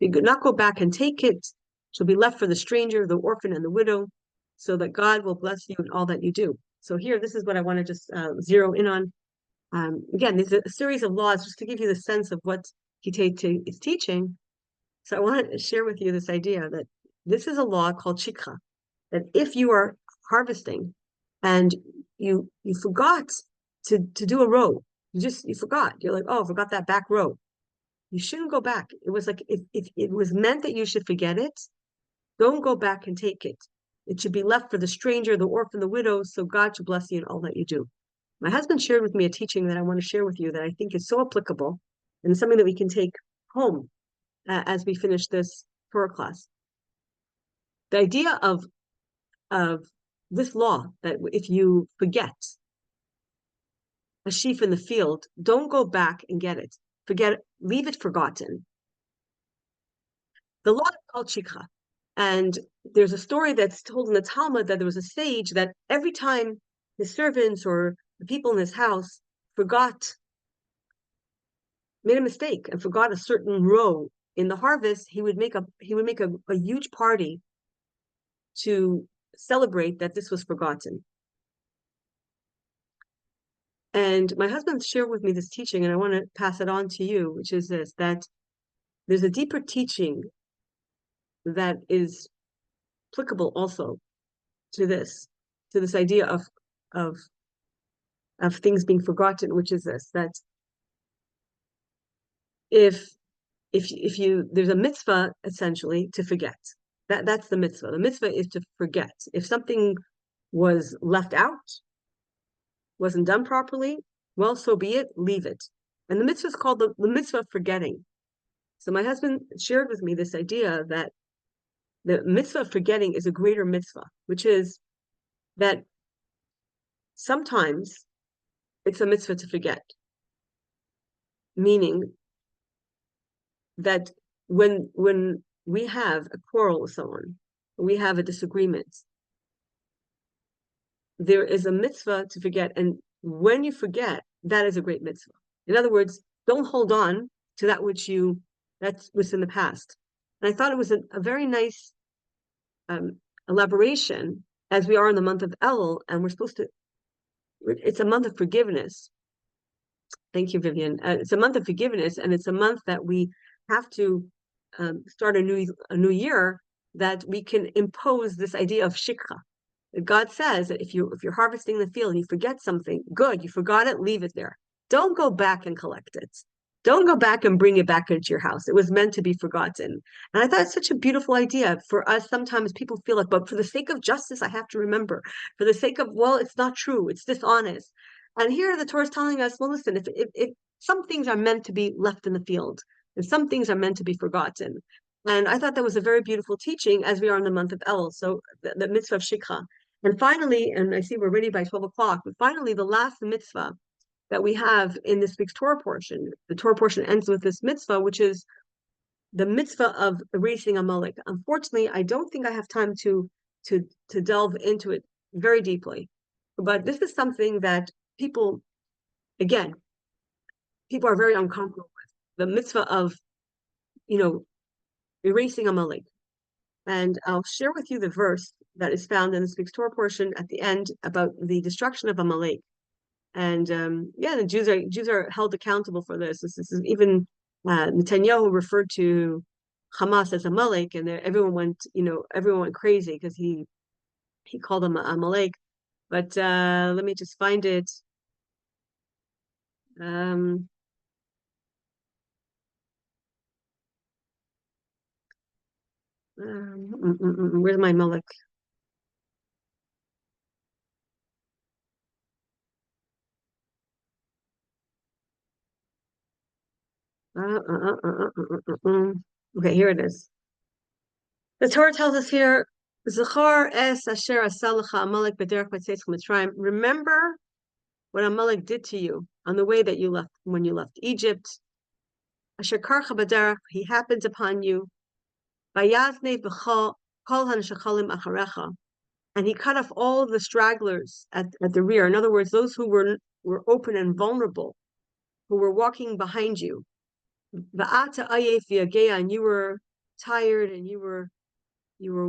S1: you do not go back and take it. Shall be left for the stranger, the orphan, and the widow, so that God will bless you in all that you do. So here, this is what I want to just zero in on. Again, there's a series of laws just to give you the sense of what Teitze is teaching. So I want to share with you this idea that this is a law called shikha, that if you are harvesting and you forgot to do a row, you forgot. You're like, oh, I forgot that back row. You shouldn't go back. It was like if it was meant that you should forget it, don't go back and take it. It should be left for the stranger, the orphan, the widow, so God should bless you in all that you do. My husband shared with me a teaching that I want to share with you that I think is so applicable and something that we can take home as we finish this Torah class. The idea of this law that if you forget a sheaf in the field, don't go back and get it. Forget it, leave it forgotten. The law is called shikha. And there's a story that's told in the Talmud that there was a sage that every time his servants or the people in his house made a mistake and forgot a certain row in the harvest, he would make a huge party to celebrate that this was forgotten. And my husband shared with me this teaching, and I want to pass it on to you, which is this, that there's a deeper teaching that is applicable also to this idea of things being forgotten, which is this, that if you there's a mitzvah essentially to forget. That's the mitzvah. The mitzvah is to forget. If something was left out, wasn't done properly, well, so be it, leave it. And the mitzvah is called the mitzvah of forgetting. So my husband shared with me this idea that the mitzvah of forgetting is a greater mitzvah, which is that sometimes it's a mitzvah to forget. Meaning that when we have a quarrel with someone, we have a disagreement, there is a mitzvah to forget. And when you forget, that is a great mitzvah. In other words, don't hold on to that's what's in the past. And I thought it was a very nice elaboration, as we are in the month of Elul, and it's a month of forgiveness. Thank you, Vivian. It's a month of forgiveness, and it's a month that we have to start a new year, that we can impose this idea of shikha. God says that if you're harvesting the field and you forget something, good, you forgot it, leave it there. Don't go back and collect it. Don't go back and bring it back into your house. It was meant to be forgotten. And I thought it's such a beautiful idea for us. Sometimes people feel like, but for the sake of justice, I have to remember. For the sake of, well, it's not true. It's dishonest. And here the Torah is telling us, well, listen, if some things are meant to be left in the field, and some things are meant to be forgotten. And I thought that was a very beautiful teaching as we are in the month of El. So the mitzvah of Shikha. And finally, and I see we're ready by 12 o'clock, but finally, the last mitzvah that we have in this week's Torah portion, the Torah portion ends with this mitzvah, which is the mitzvah of erasing Amalek. Unfortunately, I don't think I have time to delve into it very deeply, but this is something that people, again, people are very uncomfortable with. The mitzvah of, erasing Amalek. And I'll share with you the verse that is found in this week's Torah portion at the end about the destruction of Amalek. And the Jews are held accountable for this. This is even Netanyahu referred to Hamas as Amalek, and everyone went crazy because he called them Amalek. But let me just find it. Where's my Amalek? Okay, here it is. The Torah tells us here, Zachar es asher asalacha Amalek b'derech b'tzeitz Mitzrayim. Remember what Amalek did to you on the way that you left, when you left Egypt. Asher karcha b'derech, he happened upon you. Vayazne b'chol kol hanashachalim acharecha, and he cut off all the stragglers at the rear. In other words, those who were open and vulnerable, who were walking behind you. Va'ata ayef v'yageya, and you were tired and you were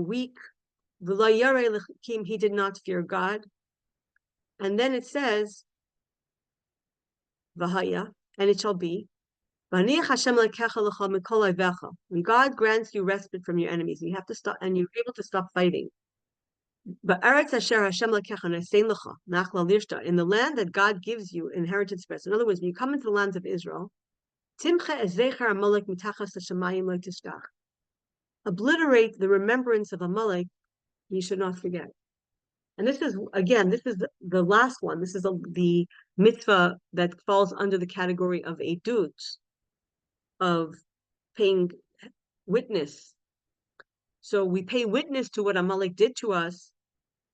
S1: weak. V'lo yarei l'chikim, he did not fear God. And then it says, V'haya, and it shall be, when God grants you respite from your enemies, and you have to stop, and you're able to stop fighting. In the land that God gives you inheritance rest. In other words, when you come into the lands of Israel, obliterate the remembrance of Amalek, you should not forget. And this is the last one. This is the mitzvah that falls under the category of edut, of paying witness. So we pay witness to what Amalek did to us.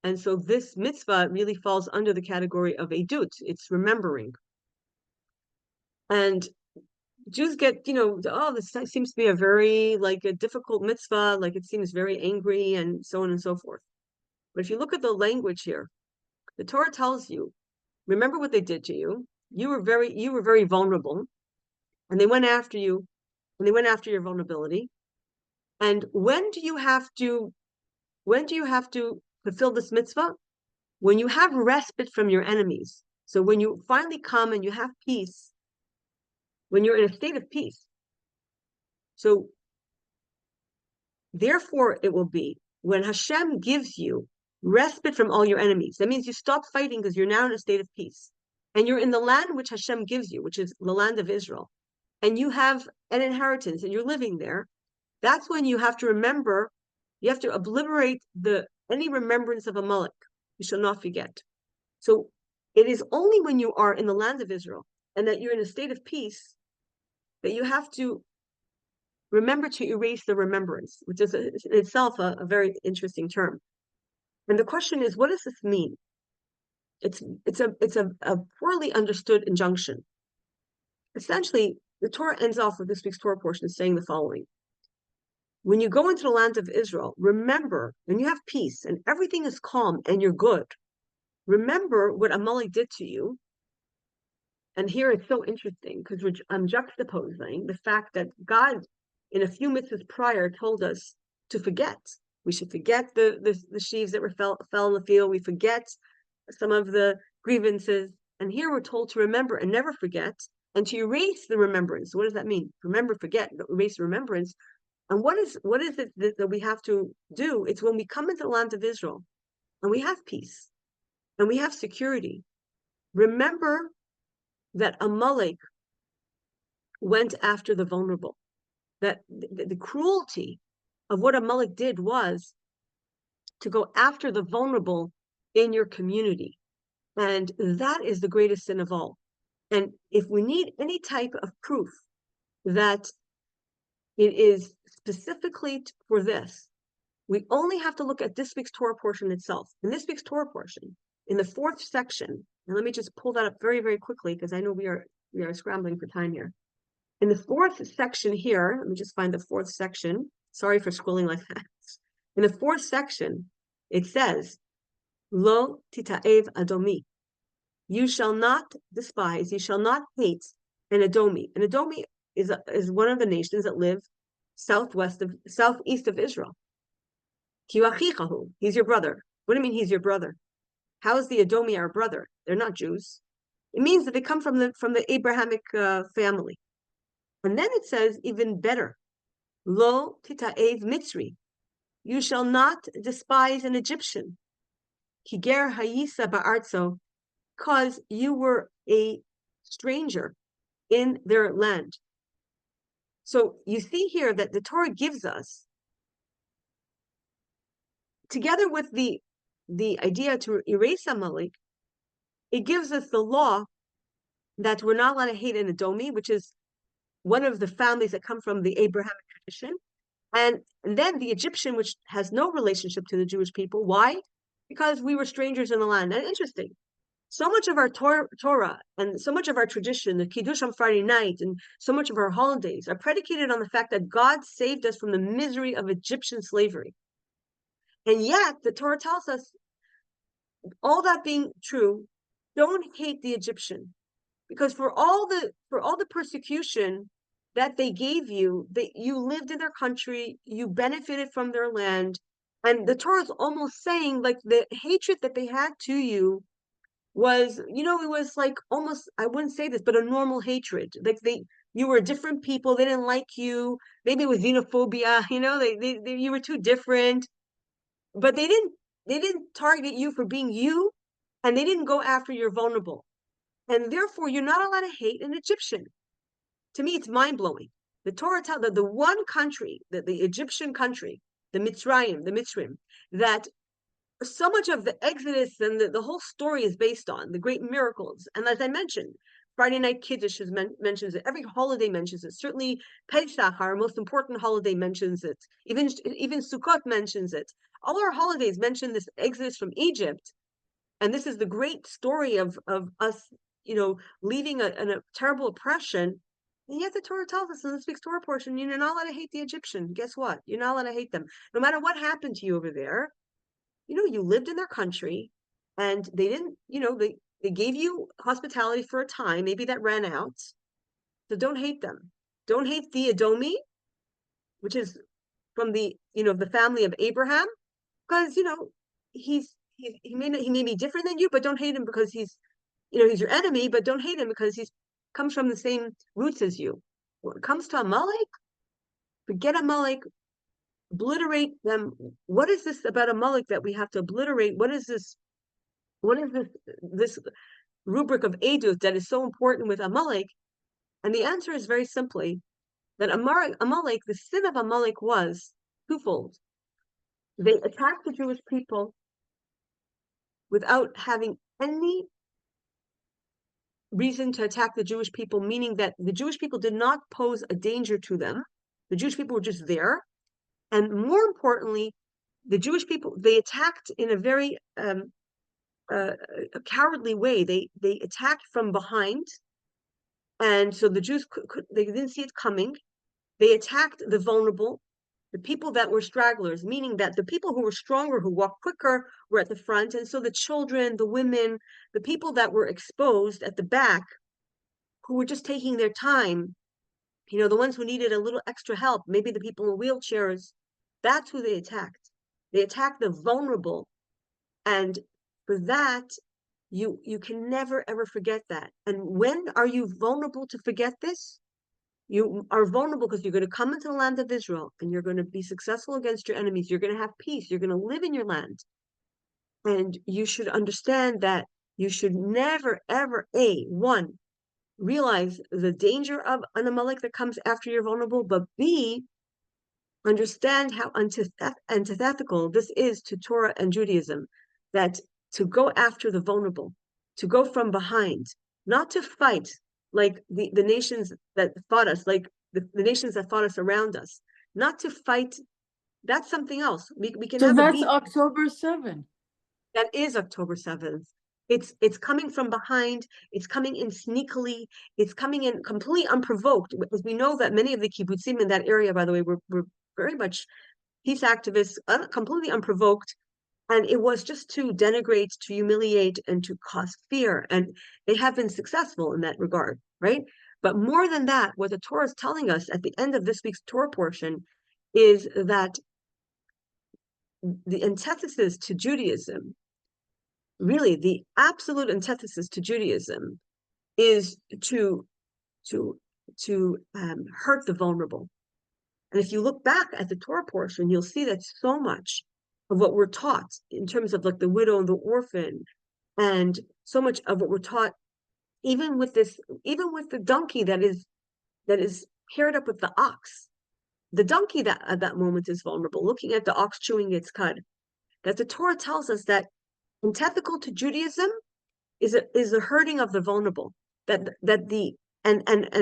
S1: And so this mitzvah really falls under the category of edut. It's remembering. And Jews get, this seems to be a very, a difficult mitzvah, like it seems very angry and so on and so forth. But if you look at the language here, the Torah tells you, remember what they did to you. You were very vulnerable, and they went after you, and they went after your vulnerability. And when do you have to fulfill this mitzvah? When you have respite from your enemies. So when you finally come and you have peace, when you're in a state of peace. So therefore it will be when Hashem gives you respite from all your enemies. That means you stop fighting because you're now in a state of peace. And you're in the land which Hashem gives you, which is the land of Israel. And you have an inheritance and you're living there. That's when you have to remember, you have to obliterate any remembrance of Amalek. You shall not forget. So it is only when you are in the land of Israel and that you're in a state of peace that you have to remember to erase the remembrance, which is in itself a very interesting term. And the question is, what does this mean? It's a poorly understood injunction. Essentially, the Torah ends off with this week's Torah portion saying the following. When you go into the land of Israel, remember, when you have peace and everything is calm and you're good, remember what Amalek did to you. And here it's so interesting because I'm juxtaposing the fact that God, in a few mitzvahs prior, told us to forget. We should forget the sheaves that fell in the field. We forget some of the grievances. And here we're told to remember and never forget, and to erase the remembrance. What does that mean? Remember, forget, erase remembrance. And what is it that we have to do? It's when we come into the land of Israel and we have peace and we have security. Remember that Amalek went after the vulnerable, that the cruelty of what Amalek did was to go after the vulnerable in your community. And that is the greatest sin of all. And if we need any type of proof that it is specifically for this, we only have to look at this week's Torah portion itself. In this week's Torah portion, in the 4th section, and let me just pull that up very, very quickly because I know we are scrambling for time here. In the 4th section here, let me just find the 4th section. Sorry for scrolling like that. In the 4th section, it says, Lo tita'ev adomi. You shall not despise, you shall not hate an Edomi. An Edomi is one of the nations that live southeast of Israel. He's your brother. What do you mean he's your brother? How is the Edomi our brother? They're not Jews. It means that they come from the Abrahamic family. And then it says even better, Lo tita'ev Mitzri. You shall not despise an Egyptian. Kiger hayisa ba'artzo, because you were a stranger in their land. So you see here that the Torah gives us, together with the idea to erase Amalek, it gives us the law that we're not allowed to hate an Edomi, which is one of the families that come from the Abrahamic tradition, and then the Egyptian, which has no relationship to the Jewish people. Why? Because we were strangers in the land. And interesting. So much of our Torah and so much of our tradition, the Kiddush on Friday night, and so much of our holidays are predicated on the fact that God saved us from the misery of Egyptian slavery. And yet, the Torah tells us, all that being true, don't hate the Egyptian, because for all the persecution that they gave you, you lived in their country, you benefited from their land, and the Torah is almost saying, like, the hatred that they had to you was, it was like almost, I wouldn't say this, but a normal hatred. Like you were different people, they didn't like you. Maybe it was xenophobia, you were too different, but they didn't target you for being you, and they didn't go after your vulnerable. And therefore, you're not allowed to hate an Egyptian. To me, it's mind-blowing. The Torah tells that the one country, the Egyptian country, the Mitzrayim, that so much of the Exodus and the whole story is based on, the great miracles. And as I mentioned, Friday night Kiddush mentions it. Every holiday mentions it. Certainly Pesach, our most important holiday, mentions it. Even Sukkot mentions it. All our holidays mention this Exodus from Egypt. And this is the great story of us, leaving a terrible oppression. And yet the Torah tells us in this week's Torah portion, you're not allowed to hate the Egyptian. Guess what? You're not allowed to hate them. No matter what happened to you over there, you lived in their country, and they didn't, they gave you hospitality for a time, maybe that ran out. So don't hate them. Don't hate the Edomi, which is from the family of Abraham, because he may be different than you, but don't hate him because he's your enemy, but don't hate him because he's comes from the same roots as you. When it comes to Amalek, forget Amalek, obliterate them. What is this about Amalek that we have to obliterate? What is this rubric of Edut that is so important with Amalek? And the answer is very simply that Amalek, the sin of Amalek was twofold. They attacked the Jewish people without having any reason to attack the Jewish people, meaning that the Jewish people did not pose a danger to them. The Jewish people were just there. And more importantly, the Jewish people, they attacked in a very a cowardly way. They attacked from behind. And so the Jews they didn't see it coming. They attacked the vulnerable, the people that were stragglers, meaning that the people who were stronger, who walked quicker, were at the front. And so the children, the women, the people that were exposed at the back, who were just taking their time, the ones who needed a little extra help, maybe the people in wheelchairs, that's who they attacked. They attacked the vulnerable. And for that, You can never ever forget that. And when are you vulnerable to forget this? You are vulnerable because you're going to come into the land of Israel and you're going to be successful against your enemies. You're going to have peace. You're going to live in your land. And you should understand that you should never, ever, one, realize the danger of an Amalek that comes after you're vulnerable, but B, understand how antithetical this is to Torah and Judaism, that to go after the vulnerable, to go from behind, not to fight like the nations that fought us, like the nations that fought us around us, not to fight. That's something else. We can
S2: So
S1: have a
S2: that's
S1: beef.
S2: October 7th.
S1: That is October 7th. It's coming from behind, it's coming in sneakily, it's coming in completely unprovoked. Because we know that many of the kibbutzim in that area, by the way, were very much peace activists, completely unprovoked. And it was just to denigrate, to humiliate, and to cause fear. And they have been successful in that regard, right? But more than that, what the Torah is telling us at the end of this week's Torah portion is that the antithesis to Judaism, really the absolute antithesis to Judaism, is to hurt the vulnerable. And if you look back at the Torah portion, you'll see that so much of what we're taught in terms of like the widow and the orphan, and so much of what we're taught, even with the donkey that is paired up with the ox. The donkey that at that moment is vulnerable, looking at the ox chewing its cud. That the Torah tells us that antithetical to Judaism is the hurting of the vulnerable. And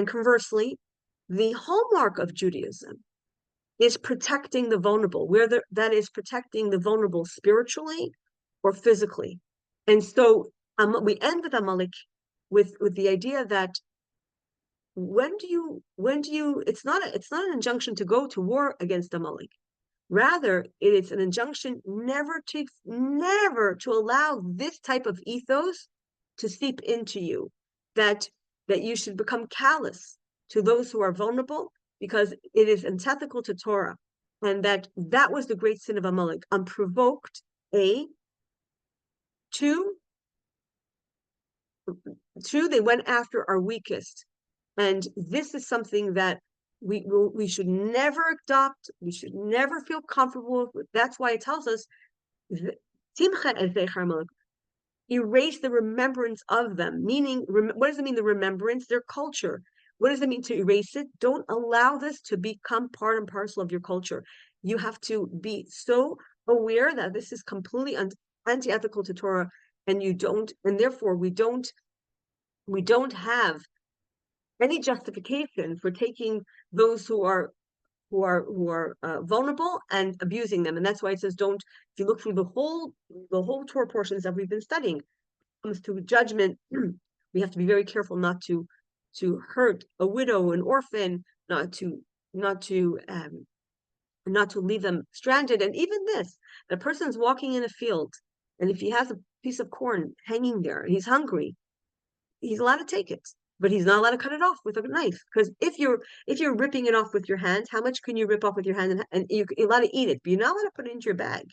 S1: conversely, the hallmark of Judaism is protecting the vulnerable, that is protecting the vulnerable spiritually or physically. And so we end with Amalek with the idea that when do you it's not an injunction to go to war against Amalek. Rather, it is an injunction never to allow this type of ethos to seep into you, that you should become callous to those who are vulnerable, because it is antithetical to Torah. And that was the great sin of Amalek, unprovoked, two, they went after our weakest. And this is something that we should never adopt. We should never feel comfortable with. That's why it tells us, erase the remembrance of them. Meaning, what does it mean, the remembrance? Their culture. What does it mean to erase it? Don't allow this to become part and parcel of your culture. You have to be so aware that this is completely anti-ethical to Torah, and therefore we don't have any justification for taking those who are vulnerable and abusing them. And that's why it says, don't. If you look through the whole Torah portions that we've been studying, comes to judgment, we have to be very careful not to hurt a widow, an orphan, not to leave them stranded. And even this, the person's walking in a field, and if he has a piece of corn hanging there and he's hungry, he's allowed to take it, but he's not allowed to cut it off with a knife. Because if you're ripping it off with your hand, how much can you rip off with your hand? And you're allowed to eat it, but you're not allowed to put it into your bag.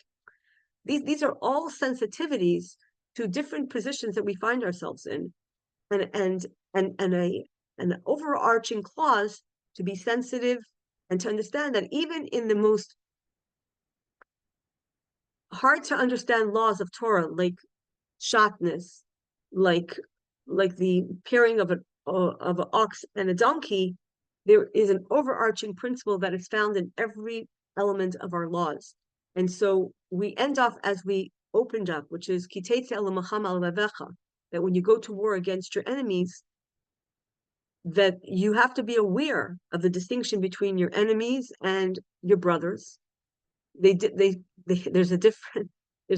S1: These are all sensitivities to different positions that we find ourselves in, and an overarching clause to be sensitive and to understand that even in the most hard to understand laws of Torah, like shatnez, like the pairing of an ox and a donkey, there is an overarching principle that is found in every element of our laws. And so we end off as we opened up, which is Teitze that when you go to war against your enemies, that you have to be aware of the distinction between your enemies and your brothers. There's a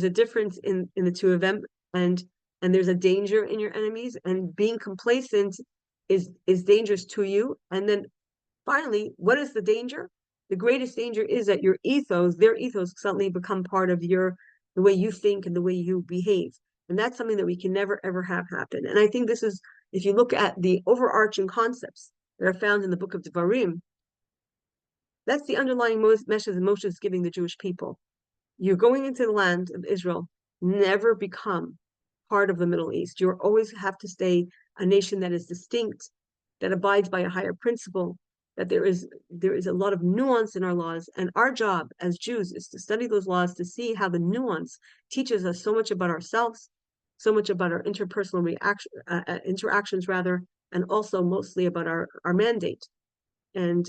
S1: difference in the two of them, and there's a danger in your enemies, and being complacent is dangerous to you. And then finally, what is the danger? The greatest danger is that their ethos suddenly become part of the way you think and the way you behave. And that's something that we can never, ever have happen. And I think this is, if you look at the overarching concepts that are found in the book of Devarim, that's the underlying message that Moshe is giving the Jewish people. You're going into the land of Israel, never become part of the Middle East. You always have to stay a nation that is distinct, that abides by a higher principle, that there is a lot of nuance in our laws. And our job as Jews is to study those laws, to see how the nuance teaches us so much about ourselves, so much about our interpersonal interactions rather, and also mostly about our mandate. And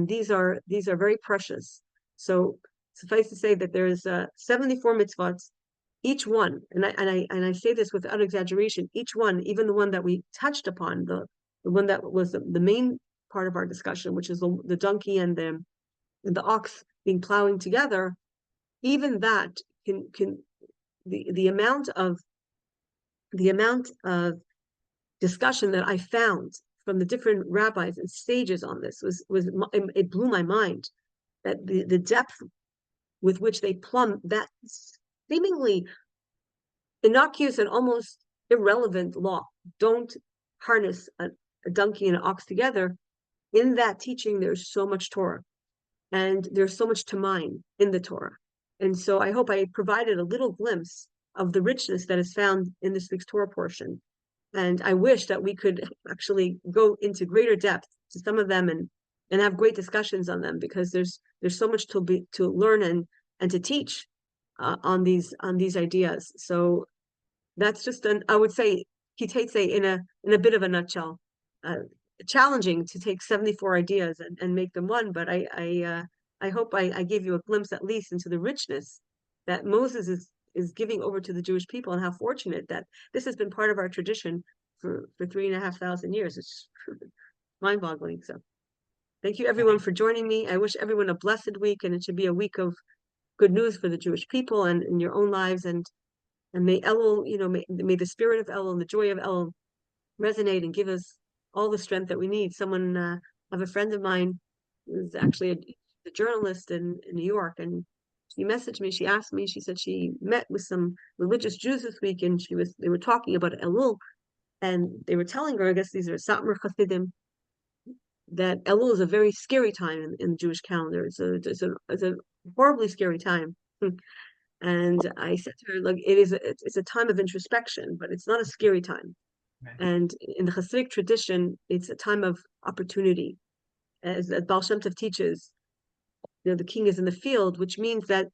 S1: these are very precious. So suffice to say that there's 74 mitzvot, each one, and I say this without exaggeration, each one, even the one that we touched upon, the one that was the main part of our discussion, which is the donkey and the ox being plowing together, even that can the amount of discussion that I found from the different rabbis and sages on this was it blew my mind, that the depth with which they plumb that seemingly innocuous and almost irrelevant law. Don't harness a donkey and an ox together. In that teaching, there's so much Torah, and there's so much to mine in the Torah. And so I hope I provided a little glimpse of the richness that is found in this week's Torah portion. And I wish that we could actually go into greater depth to some of them and have great discussions on them, because there's so much to learn and to teach on these ideas. So that's just I would say Teitze in a bit of a nutshell. Challenging to take 74 ideas and make them one, but I hope I gave you a glimpse at least into the richness that Moses is giving over to the Jewish people, and how fortunate that this has been part of our tradition for 3,500 years. It's mind-boggling. So thank you everyone for joining me. I wish everyone a blessed week, and it should be a week of good news for the Jewish people and in your own lives. And may Elul, may the spirit of Elul and the joy of Elul resonate and give us all the strength that we need. Someone, I have a friend of mine who's actually a journalist in New York, and she messaged me. She asked me. She said she met with some religious Jews this week, and they were talking about Elul, and they were telling her, I guess these are Satmar Chassidim, that Elul is a very scary time in the Jewish calendar. It's a horribly scary time. And I said to her, look, it's a time of introspection, but it's not a scary time. Right. And in the Hasidic tradition, it's a time of opportunity. As Baal Shem Tov teaches, the king is in the field, which means that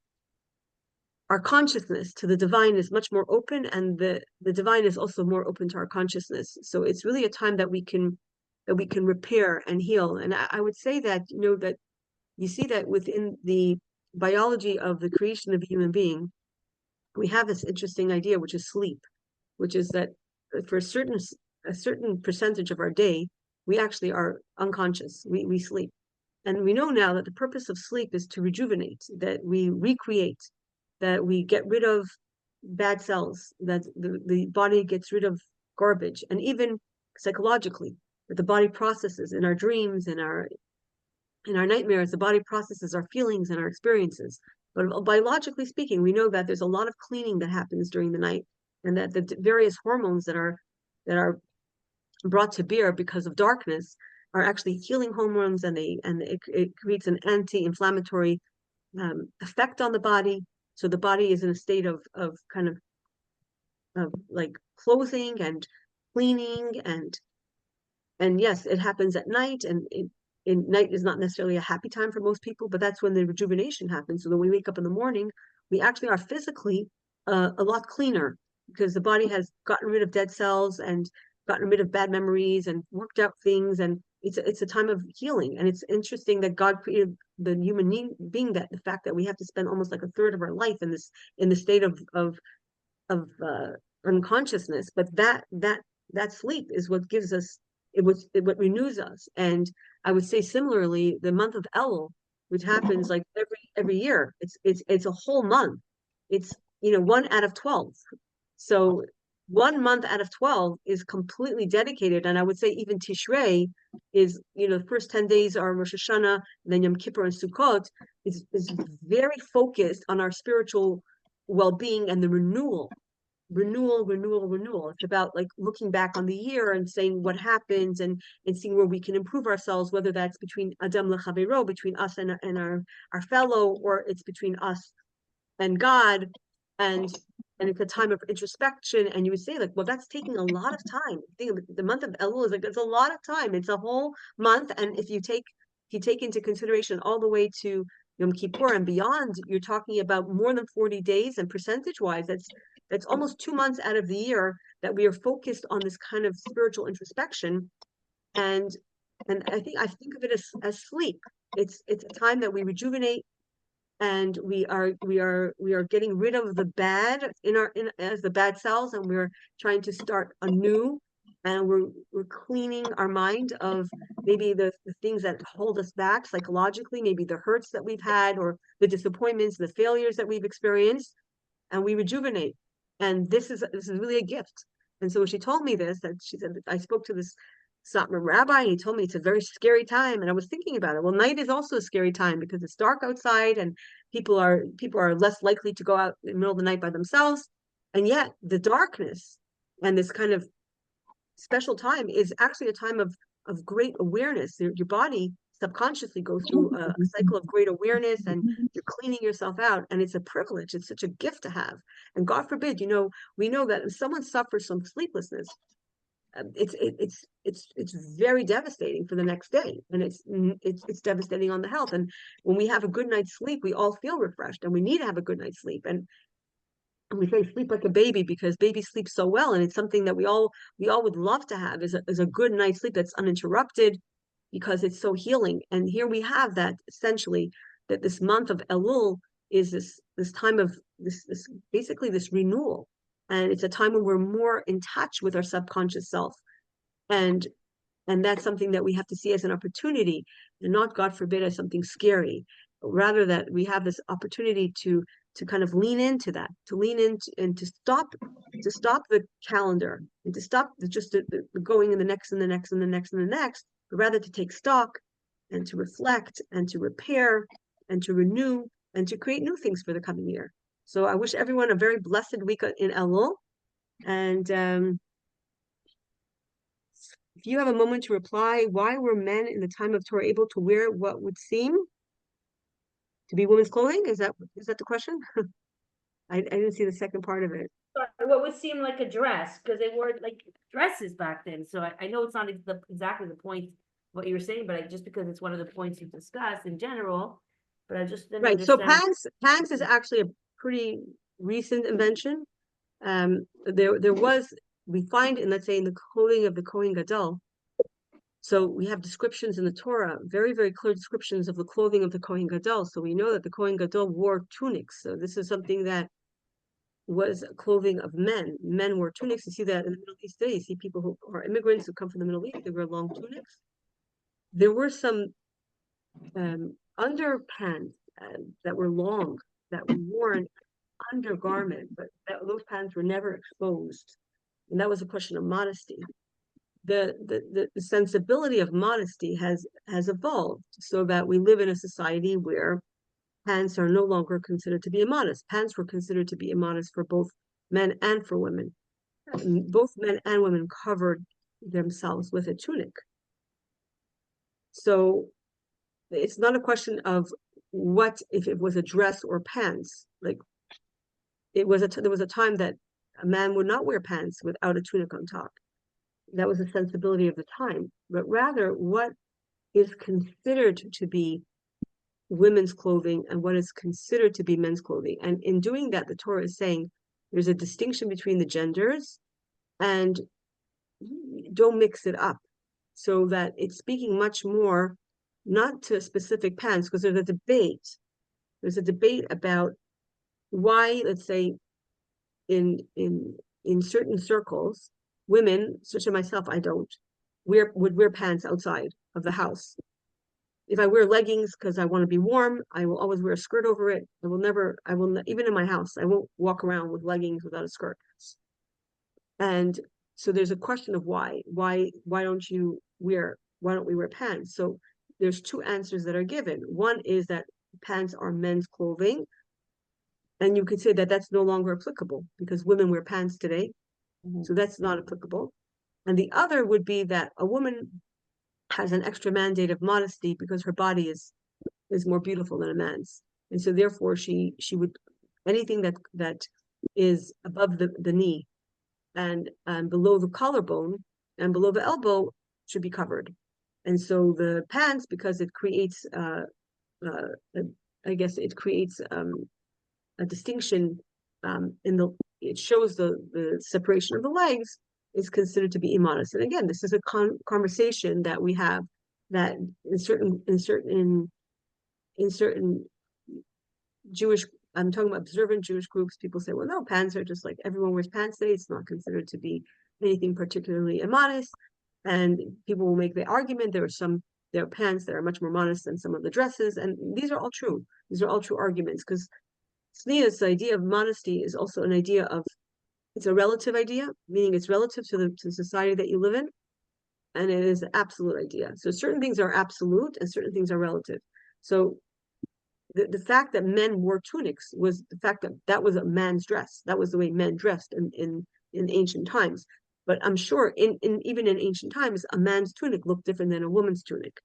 S1: our consciousness to the divine is much more open, and the divine is also more open to our consciousness. So it's really a time that we can repair and heal. And I would say that, that you see that within the biology of the creation of a human being, we have this interesting idea, which is sleep, which is that for a certain percentage of our day, we actually are unconscious. We sleep. And we know now that the purpose of sleep is to rejuvenate, that we recreate, that we get rid of bad cells, that the body gets rid of garbage, and even psychologically, that the body processes in our dreams, in our nightmares, the body processes our feelings and our experiences. But biologically speaking, we know that there's a lot of cleaning that happens during the night, and that the various hormones that are brought to bear because of darkness are actually healing hormones, and it creates an anti-inflammatory effect on the body. So the body is in a state of kind of like clothing and cleaning, and yes, it happens at night, and night is not necessarily a happy time for most people, but that's when the rejuvenation happens. So when we wake up in the morning, we actually are physically a lot cleaner, because the body has gotten rid of dead cells and gotten rid of bad memories and worked out things, and it's a time of healing. And it's interesting that God created the human being, that the fact that we have to spend almost like a third of our life in the state of unconsciousness, but that sleep is what gives us what renews us. And I would say similarly, the month of Elul, which happens like every year, it's a whole month. It's 1 out of 12. So 1 month out of 12 is completely dedicated. And I would say even Tishrei is, the first 10 days are Rosh Hashanah, and then Yom Kippur and Sukkot is very focused on our spiritual well-being and the renewal. It's about like looking back on the year and saying what happens, and seeing where we can improve ourselves, whether that's between Adam lechavero, between us and our fellow, or it's between us and God. And and it's a time of introspection. And you would say, like, well, that's taking a lot of time. Think of the month of Elul is like, it's a lot of time. It's a whole month. And if you take into consideration all the way to Yom Kippur and beyond, you're talking about more than 40 days, and percentage wise, that's almost 2 months out of the year that we are focused on this kind of spiritual introspection. And I think of it as sleep. It's a time that we rejuvenate, and we are getting rid of the bad in as the bad cells, and we're trying to start anew, and we're cleaning our mind of maybe the things that hold us back psychologically, maybe the hurts that we've had, or the disappointments, the failures that we've experienced, and we rejuvenate. And this is really a gift. And so when she told me this, that she said, I spoke to this Satmar rabbi, and he told me it's a very scary time. And I was thinking about it. Well, night is also a scary time because it's dark outside, and people are less likely to go out in the middle of the night by themselves. And yet the darkness and this kind of special time is actually a time of great awareness. Your body subconsciously goes through a cycle of great awareness, and you're cleaning yourself out, and it's a privilege. It's such a gift to have. And God forbid, we know that if someone suffers from sleeplessness, it's very devastating for the next day, and it's devastating on the health. And when we have a good night's sleep, we all feel refreshed, and we need to have a good night's sleep. And we say sleep like a baby because babies sleep so well, and it's something that we all would love to have, is a good night's sleep that's uninterrupted, because it's so healing. And here we have that, essentially, that this month of Elul is this time of this basically this renewal, and it's a time when we're more in touch with our subconscious self, and that's something that we have to see as an opportunity, and not, God forbid, as something scary. Rather, that we have this opportunity to kind of lean into that, to lean into, and to stop the calendar, and to stop the going in the next and the next and the next and the next, but rather to take stock, and to reflect, and to repair, and to renew, and to create new things for the coming year. So I wish everyone a very blessed week in Elul. And if you have a moment to reply, why were men in the time of Torah able to wear what would seem to be women's clothing? Is that the question? I didn't see the second part of it.
S3: What would seem like a dress, because they wore like dresses back then. So I know it's not exactly the point what you were saying, but just because it's one of the points you discussed in general. But I just didn't
S1: Right. So
S3: understand.
S1: pants is actually a pretty recent invention. There was, we find in, let's say, in the clothing of the Kohen Gadol. So we have descriptions in the Torah, very, very clear descriptions of the clothing of the Kohen Gadol. So we know that the Kohen Gadol wore tunics. So this is something that was clothing of men. Men wore tunics. You see that in the Middle East today. You see people who are immigrants who come from the Middle East, they wear long tunics. There were some underpants that were long, that were worn undergarment, but those pants were never exposed. And that was a question of modesty. The sensibility of modesty has evolved, so that we live in a society where pants are no longer considered to be immodest. Pants were considered to be immodest for both men and for women. Both men and women covered themselves with a tunic. So it's not a question of what if it was a dress or pants. Like, there was a time that a man would not wear pants without a tunic on top. That was the sensibility of the time. But rather, what is considered to be women's clothing and what is considered to be men's clothing. And in doing that, the Torah is saying there's a distinction between the genders, and don't mix it up. So that it's speaking much more, not to specific pants, because there's a debate. There's a debate about why, let's say, in certain circles, women, such as myself, I don't would wear pants outside of the house. If I wear leggings because I want to be warm, I will always wear a skirt over it. Even in my house, I won't walk around with leggings without a skirt. And so there's a question of why don't we wear pants? So there's two answers that are given. One is that pants are men's clothing, and you could say that that's no longer applicable because women wear pants today. So that's not applicable. And the other would be that a woman has an extra mandate of modesty because her body is more beautiful than a man's, and so therefore she would, anything that is above the knee, and below the collarbone and below the elbow should be covered. And so the pants, because it creates, I guess it creates a distinction it shows the separation of the legs, is considered to be immodest. And again, this is a conversation that we have, that in certain Jewish, I'm talking about observant Jewish groups, people say, well, no, pants are just like everyone wears pants today. It's not considered to be anything particularly immodest. And people will make the argument there are pants that are much more modest than some of the dresses. And these are all true. These are all true arguments, because tznius, the idea of modesty, is also an idea of, it's a relative idea, meaning it's relative to the society that you live in, and it is an absolute idea. So certain things are absolute and certain things are relative. So the fact that men wore tunics was the fact that that was a man's dress. That was the way men dressed in ancient times. But I'm sure even in ancient times, a man's tunic looked different than a woman's tunic.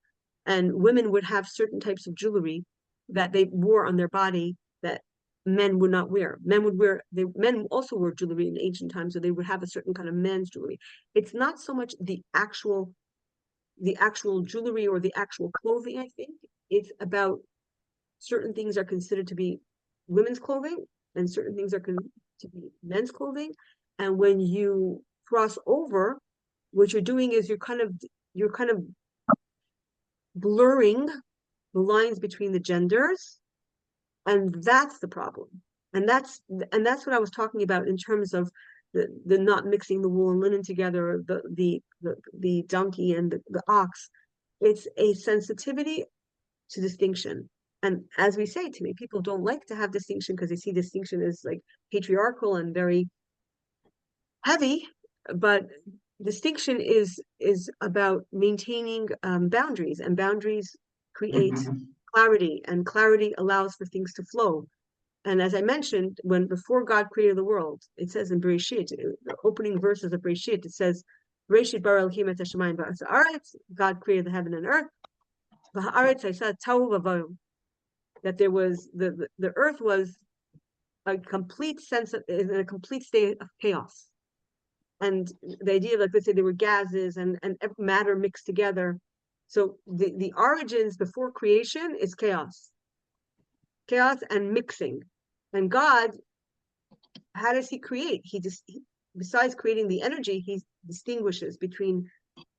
S1: And women would have certain types of jewelry that they wore on their body that men would not wear. Men also wore jewelry in ancient times, so they would have a certain kind of men's jewelry. It's not so much the actual jewelry or the actual clothing, I think. It's about certain things are considered to be women's clothing and certain things are considered to be men's clothing. And when you cross over, what you're doing is you're kind of blurring the lines between the genders, and that's the problem. And that's what I was talking about in terms of the not mixing the wool and linen together, the donkey and the ox. It's a sensitivity to distinction. And as we say, to me, people don't like to have distinction because they see distinction as like patriarchal and very heavy. But distinction is about maintaining boundaries, and boundaries create clarity, and clarity allows for things to flow. And as I mentioned, before God created the world, it says in Bereshit, the opening verses of Bereshit, it says, Bereshit bara Elohim et hashamayim va'aretz, God created the heaven and earth. Va'aretz haysa tohu vavohu, that there was the earth was a complete sense of, in a complete state of chaos. And the idea, like let's say there were gases and matter mixed together. So the origins before creation is chaos and mixing. And God, how does he create? Besides creating the energy, he distinguishes between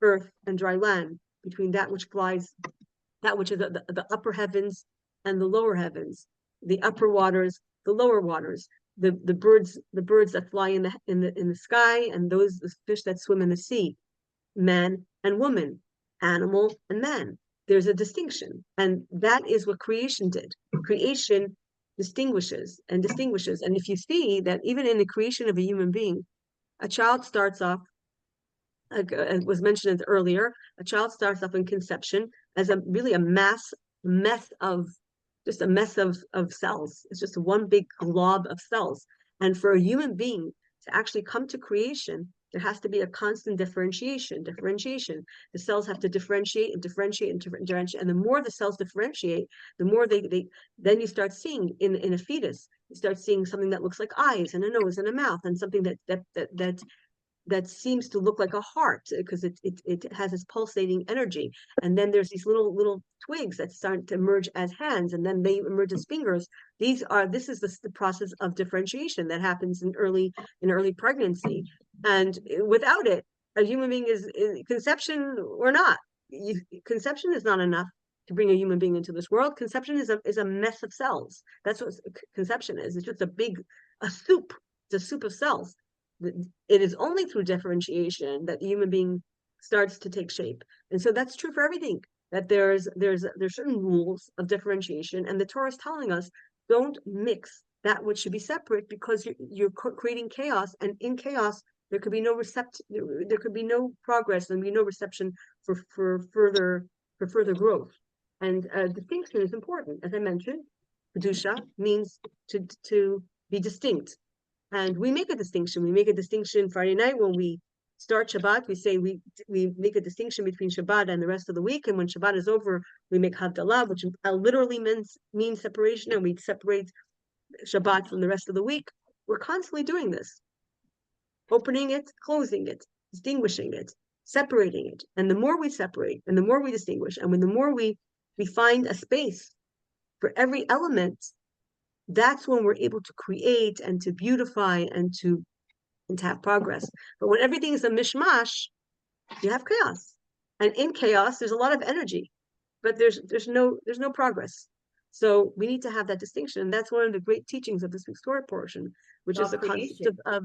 S1: earth and dry land, between that which flies, that which is the upper heavens and the lower heavens, the upper waters, the lower waters, the birds that fly in the sky, and the fish that swim in the sea, man and woman, animal and man. There's a distinction, and that is what creation did. Creation distinguishes. And if you see that even in the creation of a human being, a child starts off, like was mentioned earlier, a child starts off in conception as a mess of cells. It's just one big glob of cells. And for a human being to actually come to creation, there has to be a constant differentiation. The cells have to differentiate. And the more the cells differentiate, the more then you start seeing in a fetus, you start seeing something that looks like eyes and a nose and a mouth, and something that seems to look like a heart because it has this pulsating energy. And then there's these little twigs that start to emerge as hands, and then they emerge as fingers. This is the process of differentiation that happens in early pregnancy. And without it, a human being is conception or not. Conception is not enough to bring a human being into this world. Conception is a mess of cells. That's what conception is. It's just a soup. It's a soup of cells. It is only through differentiation that the human being starts to take shape. And so that's true for everything, that there's certain rules of differentiation, and the Torah is telling us, don't mix that which should be separate, because you're creating chaos, and in chaos there could be no progress, and be no reception for further growth. And distinction is important. As I mentioned, kedusha means to be distinct. And we make a distinction. We make a distinction Friday night when we start Shabbat. We say we make a distinction between Shabbat and the rest of the week. And when Shabbat is over, we make Havdalah, which literally means separation, and we separate Shabbat from the rest of the week. We're constantly doing this, opening it, closing it, distinguishing it, separating it. And the more we separate and the more we distinguish, and when the more we find a space for every element, that's when we're able to create and to beautify and to have progress. But when everything is a mishmash, you have chaos. And in chaos, there's a lot of energy, but there's no progress. So we need to have that distinction. And that's one of the great teachings of this week's Torah portion, which is the concept of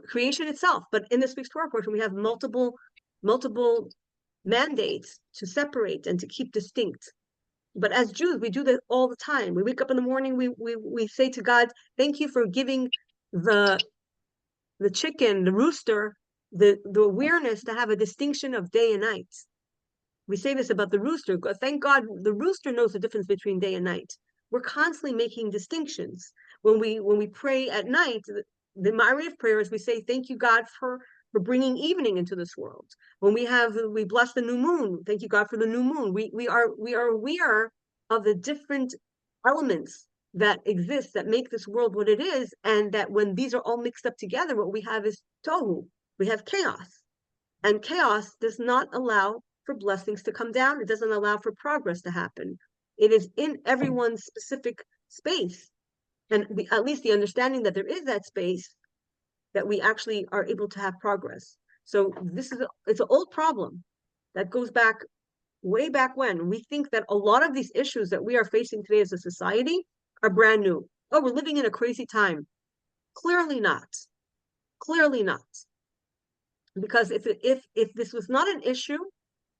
S1: creation itself. But in this week's Torah portion, we have multiple mandates to separate and to keep distinct. But as Jews, we do that all the time. We wake up in the morning, we say to God, thank you for giving the chicken, the rooster, the awareness to have a distinction of day and night. We say this about the rooster. Thank God the rooster knows the difference between day and night. We're constantly making distinctions. When we pray at night, the Ma'ariv prayers, we say, thank you, God, for bringing evening into this world. When we bless the new moon, thank you, God, for the new moon. We are aware of the different elements that exist that make this world what it is, and that when these are all mixed up together, what we have is tohu. We have chaos. And chaos does not allow for blessings to come down. It doesn't allow for progress to happen. It is in everyone's specific space. And at least the understanding that there is that space, that we actually are able to have progress. So it's an old problem that goes back way back when. We think that a lot of these issues that we are facing today as a society are brand new. Oh, we're living in a crazy time. Clearly not. Clearly not. Because if this was not an issue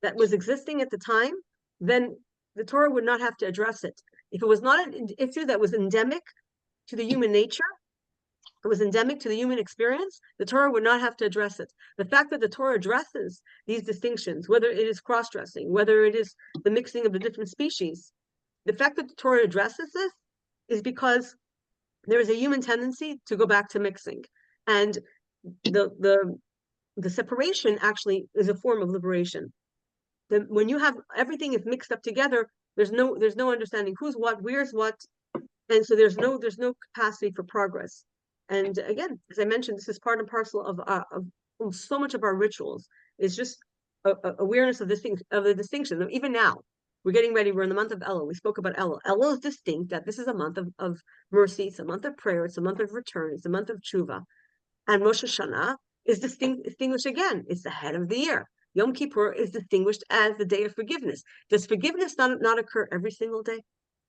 S1: that was existing at the time, then the Torah would not have to address it. If it was not an issue that was endemic to the human nature, it was endemic to the human experience, the Torah would not have to address it. The fact that the Torah addresses these distinctions, whether it is cross-dressing, whether it is the mixing of the different species, the fact that the Torah addresses this is because there is a human tendency to go back to mixing. And the separation actually is a form of liberation. When you have everything is mixed up together, there's no understanding who's what, where's what, and so there's no capacity for progress. And again, as I mentioned, this is part and parcel of so much of our rituals. It's just awareness of the distinction. Even now, we're getting ready. We're in the month of Elul. We spoke about Elul. Elul is distinct. That this is a month of mercy. It's a month of prayer. It's a month of return. It's a month of tshuva. And Rosh Hashanah is distinguished again. It's the head of the year. Yom Kippur is distinguished as the day of forgiveness. Does forgiveness not occur every single day?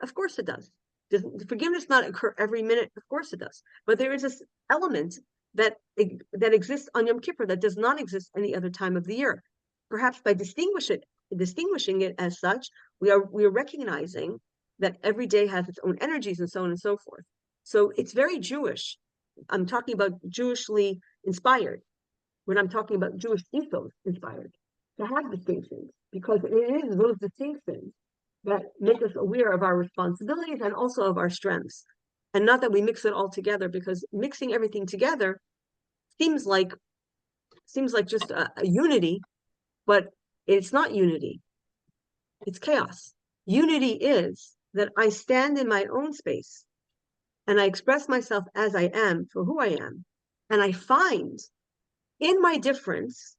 S1: Of course it does. Does forgiveness not occur every minute? Of course it does. But there is this element that exists on Yom Kippur that does not exist any other time of the year. Perhaps by distinguishing it as such, we are recognizing that every day has its own energies and so on and so forth. So it's very Jewish. I'm talking about Jewishly inspired when I'm talking about Jewish ethos inspired to have distinctions, because it is those distinctions that make us aware of our responsibilities and also of our strengths. And not that we mix it all together, because mixing everything together seems like just a unity, but it's not unity. It's chaos. Unity is that I stand in my own space and I express myself as I am for who I am. And I find in my difference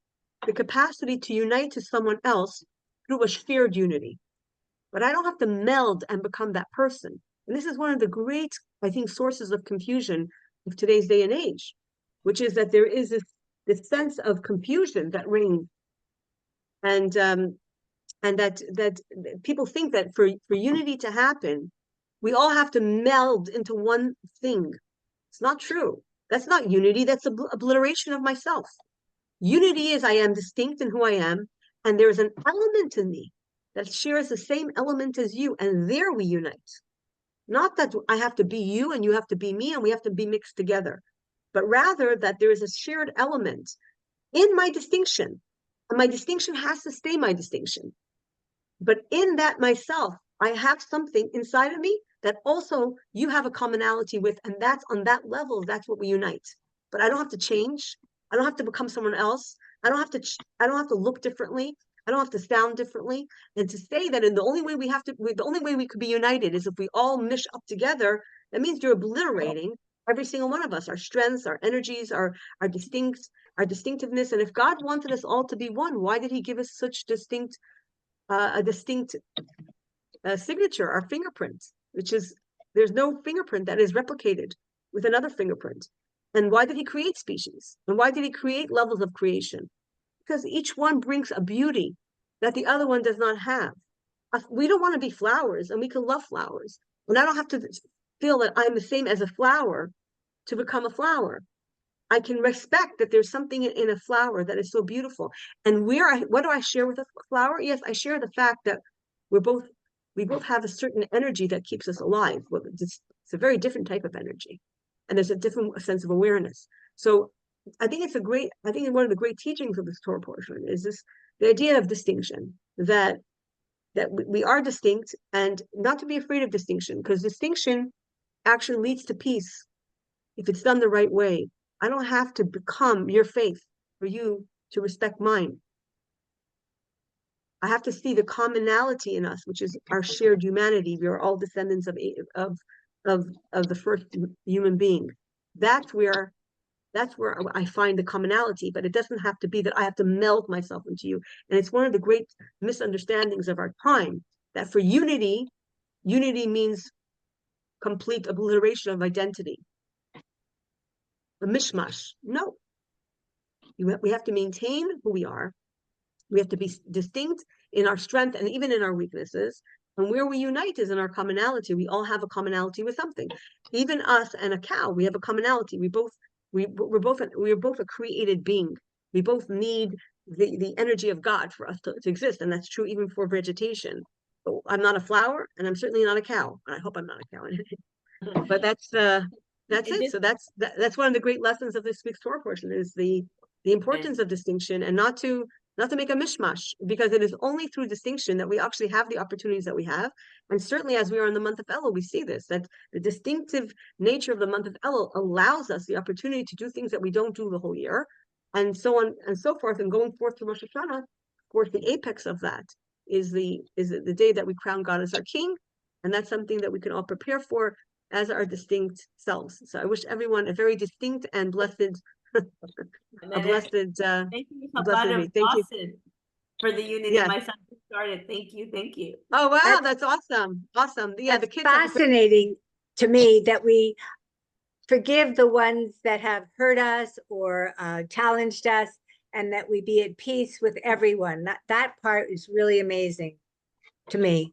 S1: the capacity to unite to someone else through a shared unity. But I don't have to meld and become that person. And this is one of the great, I think, sources of confusion of today's day and age, which is that there is this sense of confusion that reigns. And that people think that for unity to happen, we all have to meld into one thing. It's not true. That's not unity. That's obliteration of myself. Unity is I am distinct in who I am, and there's an element in me that shares the same element as you, and there we unite. Not that I have to be you and you have to be me and we have to be mixed together, but rather that there is a shared element in my distinction, and my distinction has to stay my distinction. But in that myself, I have something inside of me that also you have a commonality with, and that's on that level, that's what we unite. But I don't have to change. I don't have to become someone else. I don't have to look differently. I don't have to sound differently. And to say that the only way we could be united is if we all mesh up together, that means you're obliterating Every single one of us, our strengths, our energies, our distinctiveness. And if God wanted us all to be one, why did he give us such a distinct signature, our fingerprint, which is, there's no fingerprint that is replicated with another fingerprint. And why did he create species? And why did he create levels of creation? Because each one brings a beauty that the other one does not have. We don't want to be flowers, and we can love flowers. And I don't have to feel that I'm the same as a flower to become a flower. I can respect that there's something in a flower that is so beautiful. And what do I share with a flower? Yes, I share the fact that we both have a certain energy that keeps us alive. It's a very different type of energy. And there's a different sense of awareness. So I think one of the great teachings of this Torah portion is the idea of distinction, that we are distinct, and not to be afraid of distinction, because distinction actually leads to peace if it's done the right way. I don't have to become your faith for you to respect mine. I have to see the commonality in us, which is our shared humanity. We are all descendants of the first human being. That's where I find the commonality, but it doesn't have to be that I have to meld myself into you. And it's one of the great misunderstandings of our time, that for unity means complete obliteration of identity. A mishmash. No. We have to maintain who we are. We have to be distinct in our strength and even in our weaknesses. And where we unite is in our commonality. We all have a commonality with something. Even us and a cow, we have a commonality. We're both a created being. We both need the energy of God for us to exist. And that's true even for vegetation. But I'm not a flower, and I'm certainly not a cow. And I hope I'm not a cow. But that's it. So that's one of the great lessons of this week's Torah portion, is the importance of distinction, and not to make a mishmash, because it is only through distinction that we actually have the opportunities that we have. And certainly as we are in the month of Elul, we see this, that the distinctive nature of the month of Elul allows us the opportunity to do things that we don't do the whole year, and so on and so forth. And going forth to Rosh Hashanah, of course, the apex of that is the day that we crown God as our King. And that's something that we can all prepare for as our distinct selves. So I wish everyone a very distinct and blessed a blessed
S3: thank you,
S1: blessed week. Thank you
S3: for the unity.
S1: Yes.
S3: My son started. Thank you.
S1: Oh wow, that's awesome. Yeah,
S4: that's
S1: the kids
S4: fascinating to me, that we forgive the ones that have hurt us or challenged us, and that we be at peace with everyone. That part is really amazing to me.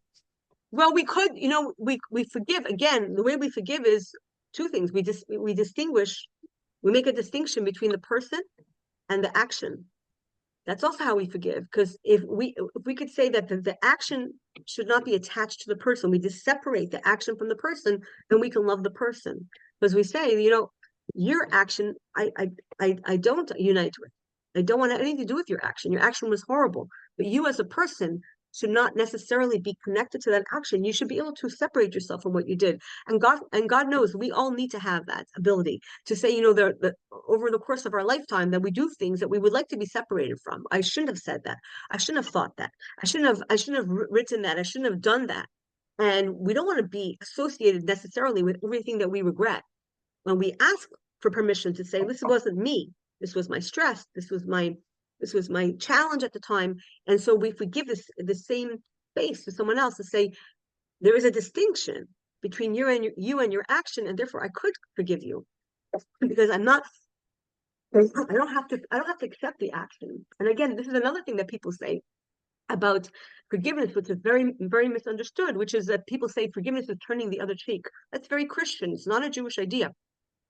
S1: Well, we could, we forgive. Again, the way we forgive is two things. We distinguish, we make a distinction between the person and the action. That's also how we forgive. Because if we could say that the action should not be attached to the person, we just separate the action from the person, then we can love the person. Because we say, your action, I don't unite with. I don't want anything to do with your action. Your action was horrible. But you as a person should not necessarily be connected to that action. You should be able to separate yourself from what you did. And God knows we all need to have that ability to say, over the course of our lifetime, that we do things that we would like to be separated from. I shouldn't have said that. I shouldn't have thought that. I shouldn't have written that. I shouldn't have done that. And we don't want to be associated necessarily with everything that we regret. When we ask for permission to say, this wasn't me, this was my stress, this was my challenge at the time. And so if we give the same space to someone else to say, there is a distinction between you and your action, and therefore I could forgive you, because I don't have to accept the action. And again, this is another thing that people say about forgiveness, which is very, very misunderstood, which is that people say forgiveness is turning the other cheek. That's very Christian. It's not a Jewish idea.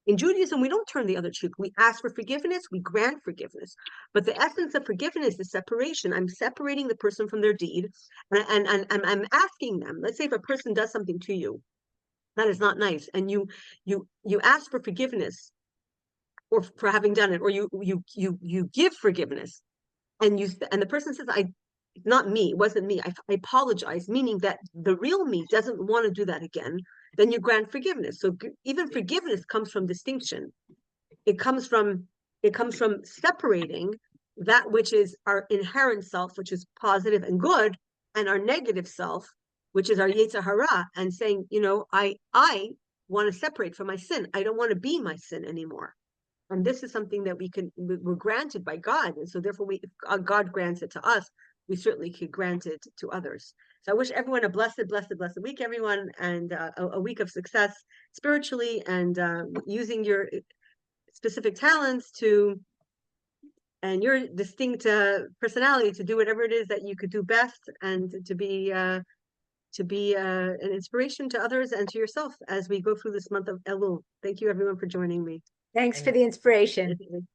S1: In Judaism, we don't turn the other cheek. We ask for forgiveness, we grant forgiveness. But the essence of forgiveness is separation. I'm separating the person from their deed, and I'm asking them. Let's say if a person does something to you that is not nice, and you ask for forgiveness, or for having done it, or you give forgiveness, and the person says, not me, it wasn't me, I apologize, meaning that the real me doesn't want to do that again, then you grant forgiveness. So even forgiveness comes from distinction. It comes from separating that which is our inherent self, which is positive and good, and our negative self, which is our Yetzer Hara, and saying, I want to separate from my sin. I don't want to be my sin anymore. And this is something that we're granted by God. And so therefore if God grants it to us, we certainly could grant it to others. So I wish everyone a blessed week, everyone, and a week of success spiritually, and using your specific talents and your distinct personality to do whatever it is that you could do best, and to be an inspiration to others and to yourself as we go through this month of Elul. Thank you everyone for joining me.
S4: Thanks for the inspiration.